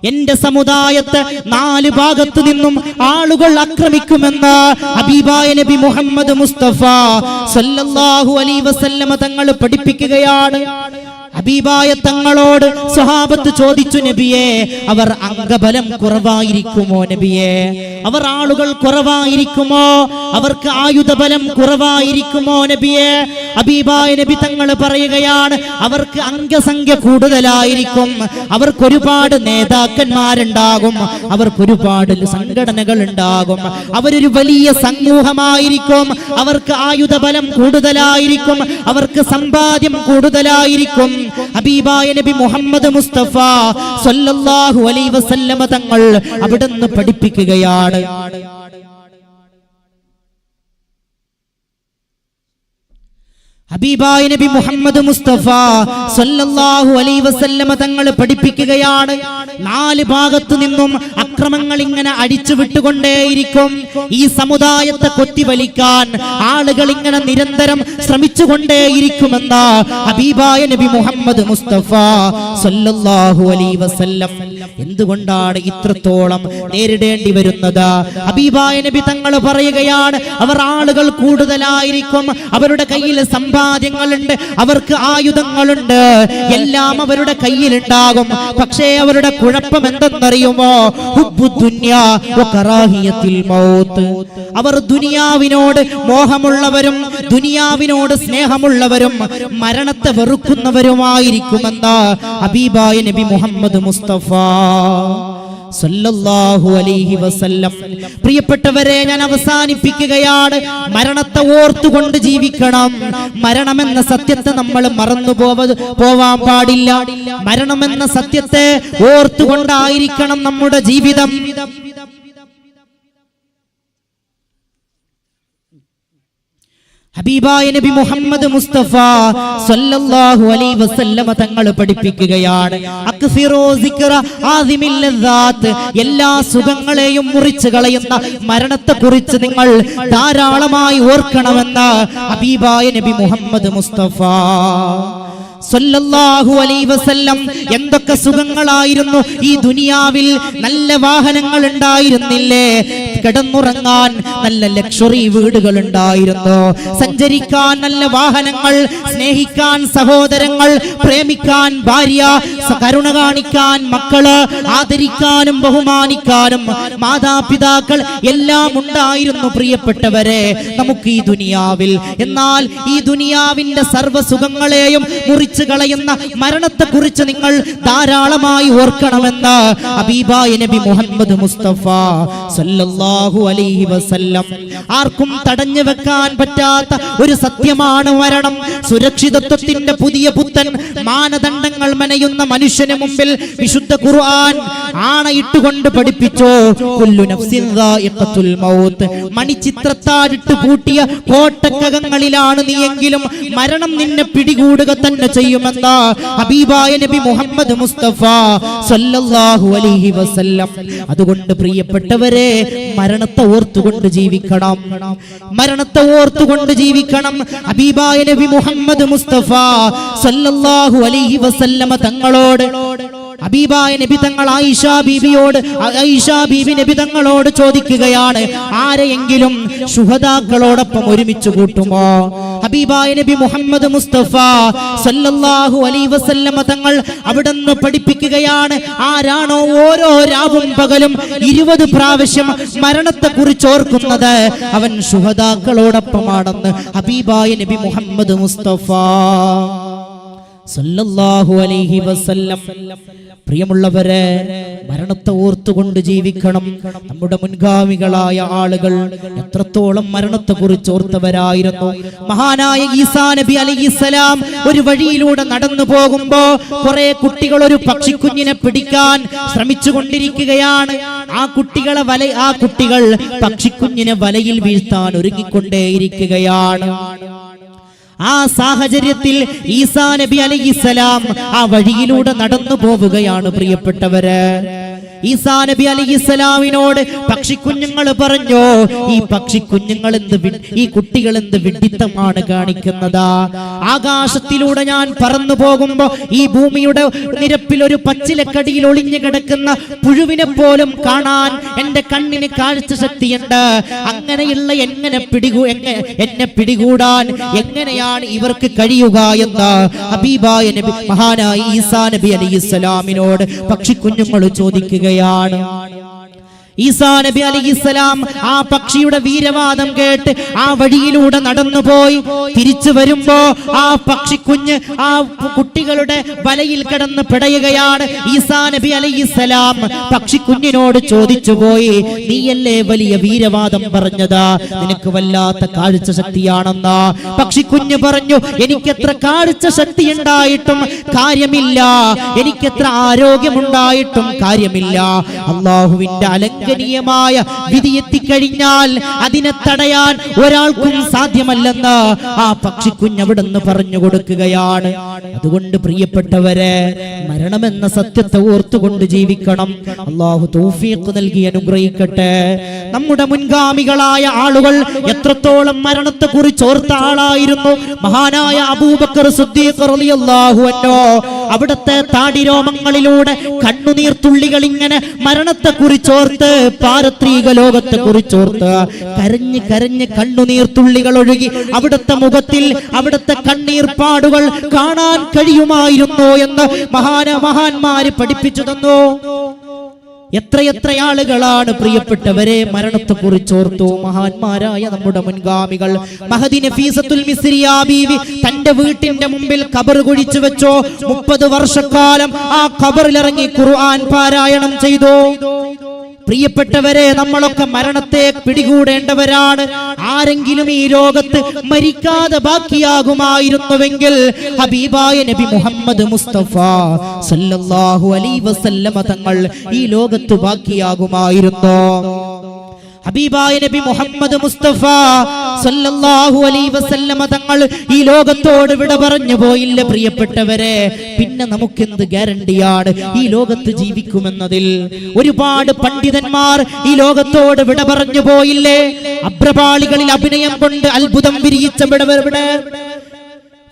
എന്റെ സമുദായത്തെ നാല് ഭാഗത്തു നിന്നും ആളുകൾ ആക്രമിക്കുമെന്ന് ഹബീബായ നബി മുഹമ്മദ് മുസ്തഫ സല്ലല്ലാഹു അലൈഹി വസല്ലം തങ്ങൾ പഠിപ്പിക്കുകയാണ്. ഹബീബായ തങ്ങളോട് സ്വഹാബത്ത് ചോദിച്ചു, നബിയെ, അവർ അംഗബലം കുറവായിരിക്കുമോ? നബിയെ, അവർ ആളുകൾ കുറവായിരിക്കുമോ? അവർക്ക് ആയുധബലം കുറവായിരിക്കുമോ? നബിയെ, ഹബീബായ നബി തങ്ങൾ പറയുകയാണ്, അവർക്ക് അംഗസംഖ്യ കൂടുതലായിരിക്കും, അവർക്കൊരുപാട് നേതാക്കന്മാരുണ്ടാകും, അവർക്കൊരുപാട് സംഘടനകൾ ഉണ്ടാകും, അവരൊരു വലിയ സമൂഹമായിരിക്കും, അവർക്ക് ആയുധബലം കൂടുതലായിരിക്കും, അവർക്ക് സമ്പാദ്യം കൂടുതലായിരിക്കും. ഹബീബായ നബി മുഹമ്മദ് മുസ്തഫ സല്ലല്ലാഹു അലൈഹി വസല്ലം തങ്ങൾ അവിടുന്ന് പഠിപ്പിക്കുകയാണ്. ഹബീബായ നബി മുഹമ്മദ് മുസ്തഫ സല്ലല്ലാഹു അലൈഹി വസല്ലം തങ്ങൾ പഠിപ്പിക്കുകയാണ്, നാല് ഭാഗത്തു നിന്നും അക്രമങ്ങൾ ഇങ്ങനെ അടിച്ചു വിട്ടുകൊണ്ടേയിരിക്കും. ഈ സമുദായത്തെ കൊത്തിവലിക്കാൻ ആളുകൾ ഇങ്ങനെ നിരന്തരം ശ്രമിച്ചുകൊണ്ടേയിരിക്കുമെന്ന് ഹബീബായ നബി മുഹമ്മദ് മുസ്തഫ സല്ലല്ലാഹു അലൈഹി വസല്ലം. എന്തുകൊണ്ടാണ് ഇത്രത്തോളം നേരിടേണ്ടി വരുന്നത്? ഹബീബായ നബി തങ്ങൾ പറയുകയാണ്, അവർ ആളുകൾ കൂടുതലായിരിക്കും, അവരുടെ കയ്യിൽ സമ്പാദ്യങ്ങളുണ്ട്, അവർക്ക് ആയുധങ്ങളുണ്ട്, എല്ലാം അവരുടെ കയ്യിലുണ്ടാകും. പക്ഷേ അവരുടെ കുഴപ്പം എന്തെന്നറിയുമോ? ഹുബ്ബുദ്ദുനിയാ വകറാഹിയത്തുൽ മൗത്ത്. അവർ ദുനിയാവിനോട് മോഹമുള്ളവരും ദുനിയാവിനോട് സ്നേഹമുള്ളവരും മരണത്തെ വെറുക്കുന്നവരുമായിരിക്കുമെന്ന് ഹബീബായ നബി മുഹമ്മദ് മുസ്തഫ സല്ലല്ലാഹു അലൈഹി വസല്ലം. പ്രിയപ്പെട്ടവരെ, ഞാൻ അവസാനിപ്പിക്കുകയാണ്. മരണത്തെ ഓർത്തുകൊണ്ട് ജീവിക്കണം. മരണമെന്ന സത്യത്തെ നമ്മൾ മറന്നു പോവാൻ പാടില്ല. മരണമെന്ന സത്യത്തെ ഓർത്തുകൊണ്ടായിരിക്കണം നമ്മുടെ ജീവിതം. ഹബീബായ നബി മുഹമ്മദ് മുസ്തഫ സല്ലല്ലാഹു അലൈഹി വസല്ലം തങ്ങൾ പഠിപ്പിക്കുകയാണ്, അക്സിറൂ സിക്റ ആസിമിൽ ലദ്ദാത്ത്. എല്ലാ സുഖങ്ങളെയും മുറിച്ചു കളയുന്ന മരണത്തെ കുറിച്ച് നിങ്ങൾ ധാരാളമായി ഓർക്കണമെന്ന് ഹബീബായ നബി മുഹമ്മദ് മുസ്തഫ സല്ലല്ലാഹു അലൈഹി വസല്ലം. എന്തൊക്കെ സുഖങ്ങളായിരുന്നു ഈ ദുനിയാവിൽ! നല്ല വാഹനങ്ങൾ ഉണ്ടായിരുന്നില്ലേ? കിടന്നുറങ്ങാൻ നല്ല ലക്ഷറി വീടുകൾ ഉണ്ടായിരുന്നു, സഞ്ചരിക്കാൻ നല്ല വാഹനങ്ങൾ, സ്നേഹിക്കാൻ സഹോദരങ്ങൾ, പ്രേമിക്കാൻ ഭാര്യ, കരുണ കാണിക്കാൻ മക്കള്, ആദരിക്കാനും ബഹുമാനിക്കാനും മാതാപിതാക്കൾ എല്ലാം ഉണ്ടായിരുന്നു. പ്രിയപ്പെട്ടവരെ, നമുക്ക് ഈ ദുനിയാവിൽ, എന്നാൽ ഈ ദുനിയാവിന്റെ സർവ്വസുഖങ്ങളെയും മുറിച്ച് കളയുന്ന മരണത്തെ കുറിച്ച് നിങ്ങൾ ധാരാളമായി ഓർക്കണമെന്ന് ഹബീബായ നബി മുഹമ്മദ് മുസ്തഫ സല്ലല്ലാഹു അലൈഹി വസല്ലം. ആർക്കും തടഞ്ഞു വെക്കാൻ പറ്റാത്ത ഒരു സത്യമാണ് മരണം. സുരക്ഷിതത്വത്തിന്റെ പുതിയ പുത്തൻ മാനദണ്ഡങ്ങൾ മെനയുന്ന മനുഷ്യന് മുമ്പിൽ വിശുദ്ധ ഖുർആൻ ആണയിട്ടുകൊണ്ട് പഠിപ്പിച്ചു, കുല്ലു നഫ്സിൻ ദായിഖത്തുൽ മൗത്ത്. മണിച്ചിത്രത്താഴിട്ട് പൂട്ടിയ കോട്ടക്കകങ്ങളിലാണ് നീയെങ്കിലും മരണം നിന്നെ പിടികൂടുക തന്നെ ചെയ്യുമെന്ന് ഹബീബായ നബി മുഹമ്മദ് മുസ്തഫ സല്ലല്ലാഹു അലൈഹി വസല്ലം. അതുകൊണ്ട് പ്രിയപ്പെട്ടവരെ, മരണത്തെ ഓർത്തുകൊണ്ട് ജീവിക്കണം. മരണത്തെ ഓർത്തുകൊണ്ട് ജീവിക്കണം. ഹബീബായ നബി മുഹമ്മദ് മുസ്തഫ സല്ലല്ലാഹു അലൈഹി വസല്ലം തങ്ങളോട് ഹബീബായ നബി തങ്ങൾ ആയിഷ ബീബി നബി തങ്ങളോട് ചോദിക്കുകയാണ്, ആരെയെങ്കിലും ശുഹദാക്കളോടൊപ്പം ഒരുമിച്ച് കൂട്ടുമോ? ഹബീബായ നബി മുഹമ്മദ് മുസ്തഫ സല്ലല്ലാഹു അലൈഹി വസല്ലം തങ്ങൾ അവിടുന്ന് പഠിപ്പിക്കുകയാണ്, ആരാണോ ഓരോ രാവും പകലും 20 പ്രാവശ്യം മരണത്തെ കുറിച്ച് ഓർക്കുന്നത്, അവൻ ശുഹദാക്കളോടൊപ്പമാണെന്ന് ഹബീബായ നബി മുഹമ്മദ് മുസ്തഫ സല്ലല്ലാഹു അലൈഹി വസല്ലം. പ്രിയമുള്ളവരെ, മരണത്തെ ഓർത്തുകൊണ്ട് ജീവിക്കണം. നമ്മുടെ മുൻഗാമികളായ ആളുകൾ എത്രത്തോളം മരണത്തെ കുറിച്ച് ഓർത്തവരായിരുന്നു. മഹാനായ ഈസാ നബി അലൈഹിസ്സലാം ഒരു വഴിയിലൂടെ നടന്നു പോകുമ്പോ കുറെ കുട്ടികൾ ഒരു പക്ഷിക്കുഞ്ഞിനെ പിടിക്കാൻ ശ്രമിച്ചുകൊണ്ടിരിക്കുകയാണ്. ആ കുട്ടികൾ പക്ഷിക്കുഞ്ഞിനെ വലയിൽ വീഴ്ത്താൻ ഒരുങ്ങിക്കൊണ്ടേയിരിക്കുകയാണ്. ആ സാഹചര്യത്തിൽ ഈസാ നബി അലൈഹിസ്സലാം ആ വഴിയിലൂടെ നടന്നു പോവുകയാണ്. പ്രിയപ്പെട്ടവര്, ഈസാ നബി അലൈഹിസ്സലാമിനോട് പക്ഷിക്കുഞ്ഞുങ്ങൾ പറഞ്ഞു, ഈ കുട്ടികൾ എന്ത് വിഡ്ഢിത്തമാണ് കാണിക്കുന്നത്? ആകാശത്തിലൂടെ ഞാൻ പറന്നു പോകുമ്പോ ഈ ഭൂമിയുടെ നിരപ്പിൽ ഒരു പച്ചിലക്കടിയിൽ ഒളിഞ്ഞു കിടക്കുന്ന പുഴുവിനെ പോലും കാണാൻ എന്റെ കണ്ണിന് കാഴ്ച ശക്തിയുണ്ട്. അങ്ങനെയുള്ള എന്നെ പിടികൂടാൻ എങ്ങനെയാണ് ഇവർക്ക് കഴിയുക എന്ന് ഹബീബായ നബി മഹാനായ ഈസാ നബി അലൈഹിസ്സലാമിനോട് പക്ഷിക്കുഞ്ഞുങ്ങൾ ചോദിക്കുക. ഈസാ നബി അലൈഹിസ്സലാം ആ പക്ഷിയുടെ വീരവാദം കേട്ട് ആ വഴിയിലൂടെ നടന്നുപോയി. തിരിച്ചു വരുമ്പോ ആ പക്ഷിക്കുഞ്ഞ് ആ കുട്ടികളുടെ വലയിൽ കിടന്ന് പിടയുകയാണ്. ഈസാ നബി അലൈഹിസ്സലാം പക്ഷിക്കുഞ്ഞിനോട് ചോദിച്ചു പോയി, നീയല്ലേ വലിയ വീരവാദം പറഞ്ഞതാ, നിനക്ക് വല്ലാത്ത കാഴ്ച ശക്തിയാണെന്നാ? പക്ഷിക്കുഞ്ഞ് പറഞ്ഞു, എനിക്കെത്ര കാഴ്ച ശക്തി ഉണ്ടായിട്ടും കാര്യമില്ല, എനിക്കെത്ര ആരോഗ്യമുണ്ടായിട്ടും കാര്യമില്ല. അല്ലാഹുവിന്റെ അലംഘനീയമായ വിധി എത്തിക്കഴിഞ്ഞാൽ അതിനെ തടയാൻ ഒരാൾക്കും സാധ്യമല്ലെന്ന് ആ പക്ഷിക്കുഞ്ഞ് അവിടുന്ന് പറഞ്ഞു കൊടുക്കുകയാണ്. അതുകൊണ്ട് പ്രിയപ്പെട്ടവരെ, മരണമെന്ന സത്യത്തെ ഓർത്തുകൊണ്ട് ജീവിക്കണം. അല്ലാഹു തൗഫീഖ് നൽകി അനുഗ്രഹിക്കട്ടെ. നമ്മുടെ മുൻഗാമികളായ ആളുകൾ എത്രത്തോളം മരണത്തെ കുറിച്ച് ഓർത്ത ആളായിരുന്നു. മഹാനായ അബൂബക്കർ സിദ്ദീഖ് റളിയല്ലാഹു അൻഹു അവിടുത്തെ താടിരോമങ്ങളിലൂടെ കണ്ണുനീർ തുള്ളികൾ ഇങ്ങനെ മരണത്തെ കുറിച്ചോർത്ത്, പാരത്രിക ലോകത്തെ കുറിച്ചോർത്ത് കരഞ്ഞ് കരഞ്ഞ് കണ്ണുനീർ തുള്ളികൾ ഒഴുകി അവിടുത്തെ മുഖത്തിൽ അവിടുത്തെ കണ്ണീർ പാടുകൾ കാണാൻ കഴിയുമായിരുന്നു എന്ന് മഹാന്മാര് പഠിപ്പിച്ചു തന്നു. എത്രയെത്ര ആളുകളാണ് പ്രിയപ്പെട്ടവരെ മരണത്തെ കുറിച്ചോർത്തു. മഹാന്മാരായ നമ്മുടെ മുൻഗാമികൾ. മഹദി നഫീസത്തുൽ മിസ്രിയ ബീവി തന്റെ വീട്ടിന്റെ മുമ്പിൽ ഖബർ കുഴിച്ചു വെച്ചോ. 30 വർഷക്കാലം ആ ഖബറിലിറങ്ങി ഖുർആൻ പാരായണം ചെയ്തു. പ്രിയപ്പെട്ടവരെ, നമ്മളൊക്കെ മരണത്തെ പിടികൂടേണ്ടവരാണ്. ആരെങ്കിലും ഈ ലോകത്ത് മരിക്കാതെ ബാക്കിയാകുമായിരുന്നുവെങ്കിൽ ഹബീബായ നബി മുഹമ്മദ് മുസ്തഫ സല്ലല്ലാഹു അലൈഹി വസല്ലമ തങ്ങൾ ഈ ലോകത്ത് ബാക്കിയാകുമായിരുന്നു. ഹബീബായ നബി മുഹമ്മദ് മുസ്തഫ സല്ലല്ലാഹു അലൈഹി വസല്ലമ തങ്ങൾ ഈ ലോകത്തോട് വിട പറഞ്ഞു പോയില്ല. പ്രിയപ്പെട്ടവരെ, പിന്നെ നമുക്കെന്ത് ഗ്യാരണ്ടിയാണ് ഈ ലോകത്ത് ജീവിക്കുമെന്നതിൽ? ഒരുപാട് പണ്ഡിതന്മാർ ഈ ലോകത്തോട് വിട പറഞ്ഞു പോയില്ലേ? അബ്രപാളികളിൽ അഭിനയം കൊണ്ട് അത്ഭുതം വിരിയിച്ചവിടെ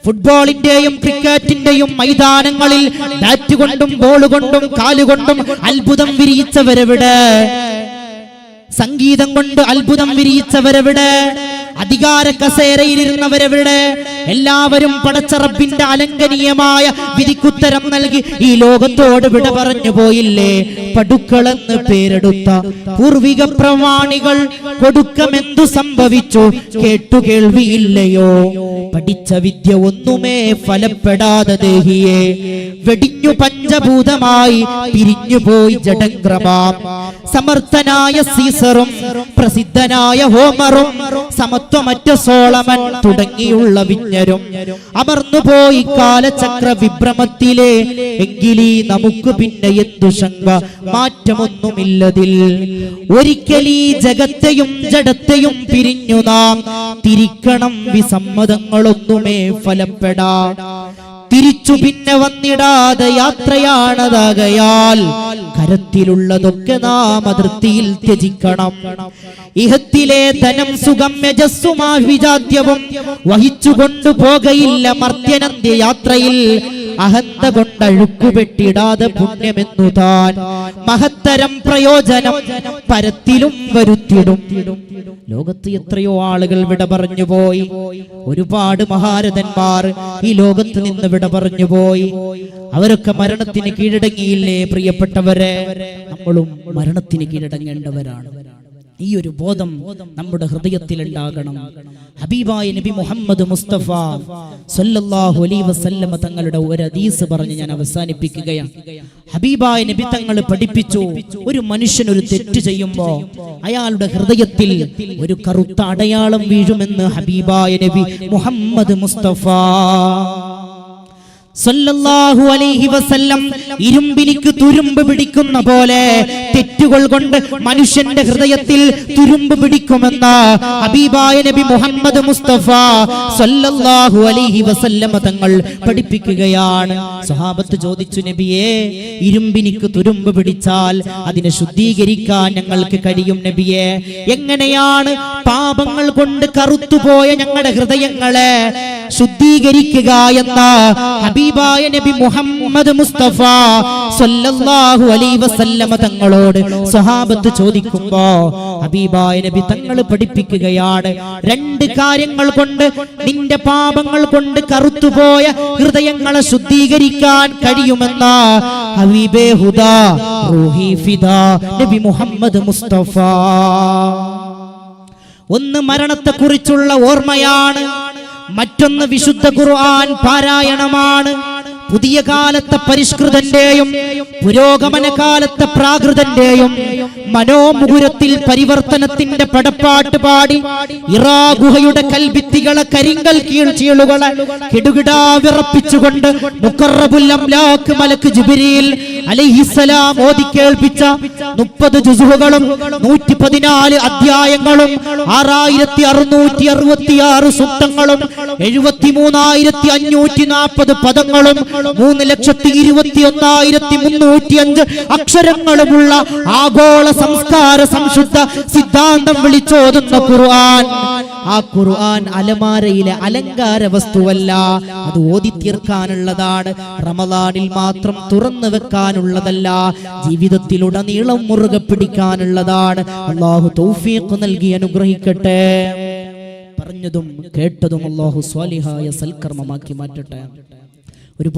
ഫുട്ബോളിന്റെയും ക്രിക്കറ്റിന്റെയും മൈതാനങ്ങളിൽ ബാറ്റ് കൊണ്ടും ബോൾ കൊണ്ടും കാലുകൊണ്ടും അത്ഭുതം വിരിയിച്ചവരെവിടെ? സംഗീതം കൊണ്ട് അത്ഭുതം വിരിയിച്ചവരെവിടെ? അധികാര കസേരയിലിരുന്നവരെവിടെ? എല്ലാവരും പടച്ച റബ്ബിന്റെ അലംഘനീയമായ വിധിക്കുത്തരം നൽകി ഈ ലോകത്തോട് വിട പറഞ്ഞു പോയില്ലേ? പടുക്കളെന്ന് പേരെടുത്ത പൂർവിക പ്രമാണികൾ കൊടുക്കമെന്തു സംഭവിച്ചു കേട്ടുകേൾവിയില്ലയോ? പഠിച്ച വിദ്യ ഒന്നുമേ ഫലപ്പെടാതെ ദേഹിയെ വെടിഞ്ഞു പഞ്ചഭൂതമായി പിരിഞ്ഞുപോയി ജഡംക്രമാം. സമർത്ഥനായ സീസറും പ്രസിദ്ധനായ ഹോമറും സമത്വമറ്റ സോളമൻ തുടങ്ങിയുള്ള വിജ്ഞരും അമർന്നുപോയി കാലചക്ര വിഭ്രമത്തിലെ. എങ്കിലീ നമുക്ക് പിന്നെ എന്തു ശങ്ക, മാറ്റമൊന്നുമില്ലതിൽ. ഒരിക്കലീ ജഗത്തെയും ജഡത്തെയും പിരിഞ്ഞു നാം തിരിക്കണം, വിസമ്മതങ്ങളൊന്നുമേ ഫലപ്പെടാ. തിരിച്ചു പിന്നെ വന്നിടാതെ യാത്രയാണതാകയാൽ കരത്തിലുള്ളതൊക്കെ നാം അതിർത്തിയിൽ ത്യജിക്കണം. ഇഹത്തിലെ ധനം സുഖം യജസ്സുമാ വിജാത്യവും വഹിച്ചുകൊണ്ടു പോകയില്ല മർത്യനന്ത്യ യാത്രയിൽ. അഹന്ത കൊണ്ടഴുക്കുപെട്ടിടാതെ പുണ്യമെന്നു താൻ മഹത്തരം പ്രയോജനം പരത്തിലും വരുത്തിടും. ലോകത്ത് എത്രയോ ആളുകൾ വിട പറഞ്ഞു പോയി. ഒരുപാട് മഹാരഥന്മാർ ഈ ലോകത്ത് നിന്ന് വിട പറഞ്ഞു പോയി. അവരൊക്കെ മരണത്തിന് കീഴടങ്ങിയില്ലേ? പ്രിയപ്പെട്ടവരെ, നമ്മളും മരണത്തിന് കീഴടങ്ങേണ്ടവരാണ്. ഈ ഒരു ബോധം നമ്മുടെ ഹൃദയത്തിൽ ഉണ്ടാകണം. ഹബീബായ നബി മുഹമ്മദ് മുസ്തഫ സല്ലല്ലാഹു അലൈഹി വസല്ലമ തങ്ങളുടെ ഒരു ഹദീസ് പറഞ്ഞ് ഞാൻ അവസാനിപ്പിക്കുകയാണ്. ഹബീബായ നബി തങ്ങൾ പഠിപ്പിച്ചു, ഒരു മനുഷ്യൻ ഒരു തെറ്റ് ചെയ്യുമ്പോൾ അയാളുടെ ഹൃദയത്തിൽ ഒരു കറുത്ത അടയാളം വീഴുമെന്ന് ഹബീബായ നബി മുഹമ്മദ് മുസ്തഫ സല്ലല്ലാഹു അലൈഹി വസല്ലം. ഇരുമ്പിനിക്ക് തുരുമ്പ് പിടിക്കുന്ന പോലെ തെറ്റുകൾ കൊണ്ട് മനുഷ്യന്റെ ഹൃദയത്തിൽ തുരുമ്പ് പിടിക്കുമെന്ന ഹബീബായ നബി മുഹമ്മദ് മുസ്തഫ സല്ലല്ലാഹു അലൈഹി വസല്ലം തങ്ങൾ പഠിപ്പിക്കുകയാണ്. സ്വഹാബത്ത് ചോദിച്ചു, നബിയേ, ഇരുമ്പിനിക്ക് തുരുമ്പ് പിടിച്ചാൽ അതിനെ ശുദ്ധീകരിക്കാൻ ഞങ്ങൾക്ക് കഴിയും നബിയേ. എങ്ങനെയാണ് പാപങ്ങൾ കൊണ്ട് കറുത്തുപോയ ഞങ്ങളുടെ ഹൃദയങ്ങളെ ശുദ്ധീകരിക്കുക എന്ന ഹബീബായ നബി മുഹമ്മദ് മുസ്തഫ സല്ലല്ലാഹു അലൈഹി വസല്ലമ തങ്ങളോട് സ്വഹാബത്ത് ചോദിക്കുമ്പോ ഹബീബായ നബി തങ്ങൾ പഠിപ്പിക്കുകയാണ്, രണ്ട് കാര്യങ്ങൾ കൊണ്ട് നിന്റെ പാപങ്ങൾ കൊണ്ട് കറുത്തുപോയ ഹൃദയങ്ങളെ ശുദ്ധീകരിക്കാൻ കഴിയുമെന്ന ഹബീബേ ഹുദാ റൂഹി ഫിദാ നബി മുഹമ്മദ് മുസ്തഫ. ഒന്ന് മരണത്തെക്കുറിച്ചുള്ള ഓർമ്മയാണ്, മറ്റൊന്ന് വിശുദ്ധ ഖുർആൻ പാരായണമാണ്. പുതിയ കാലത്തെ പരിഷ്കൃതന്റെയും പുരോഗമന കാലത്തെ പ്രാകൃതന്റെയും മനോമുകുരത്തിൽ പരിവർത്തനത്തിന്റെ പടപ്പാട്ട് പാടി ഇറാ ഗുഹയുടെ കൽഭിത്തികളെ കരിങ്കൽ കീഴ്ചീളുകളെ കിടുകിടാ വിറപ്പിച്ചുകൊണ്ട് മുഖറബുൽ അംലാക്ക് മലക്ക് ജിബ്രീൽ അലൈഹിസ്സലാം ഓതി കേൾപ്പിച്ച 30 ജുസുകളും 114 അധ്യായങ്ങളും 6666 സൂക്തങ്ങളും 73540 പദങ്ങളും 3,21,305 അക്ഷരങ്ങളുമുള്ള ആഗോള സംസ്കാര സംശുദ്ധ സിദ്ധാന്തം വിളിച്ചോതുന്ന ഖുർആൻ. ആ ഖുർആൻ അലമാരയിലെ അലങ്കാര വസ്തുവല്ല, അത് ഓതി തീർക്കാനുള്ളതാണ്. റമദാനിൽ മാത്രം തുറന്നു വെക്കാനുള്ളതല്ല, ജീവിതത്തിലുടനീളം മുറുകെ പിടിക്കാനുള്ളതാണ്. അല്ലാഹു തൗഫീഖ് നൽകി അനുഗ്രഹിക്കട്ടെ. പറഞ്ഞതും കേട്ടതും അല്ലാഹു സ്വാലിഹായ സൽക്കർമ്മമാക്കി മാറ്റട്ടെ. ഒരുപാട്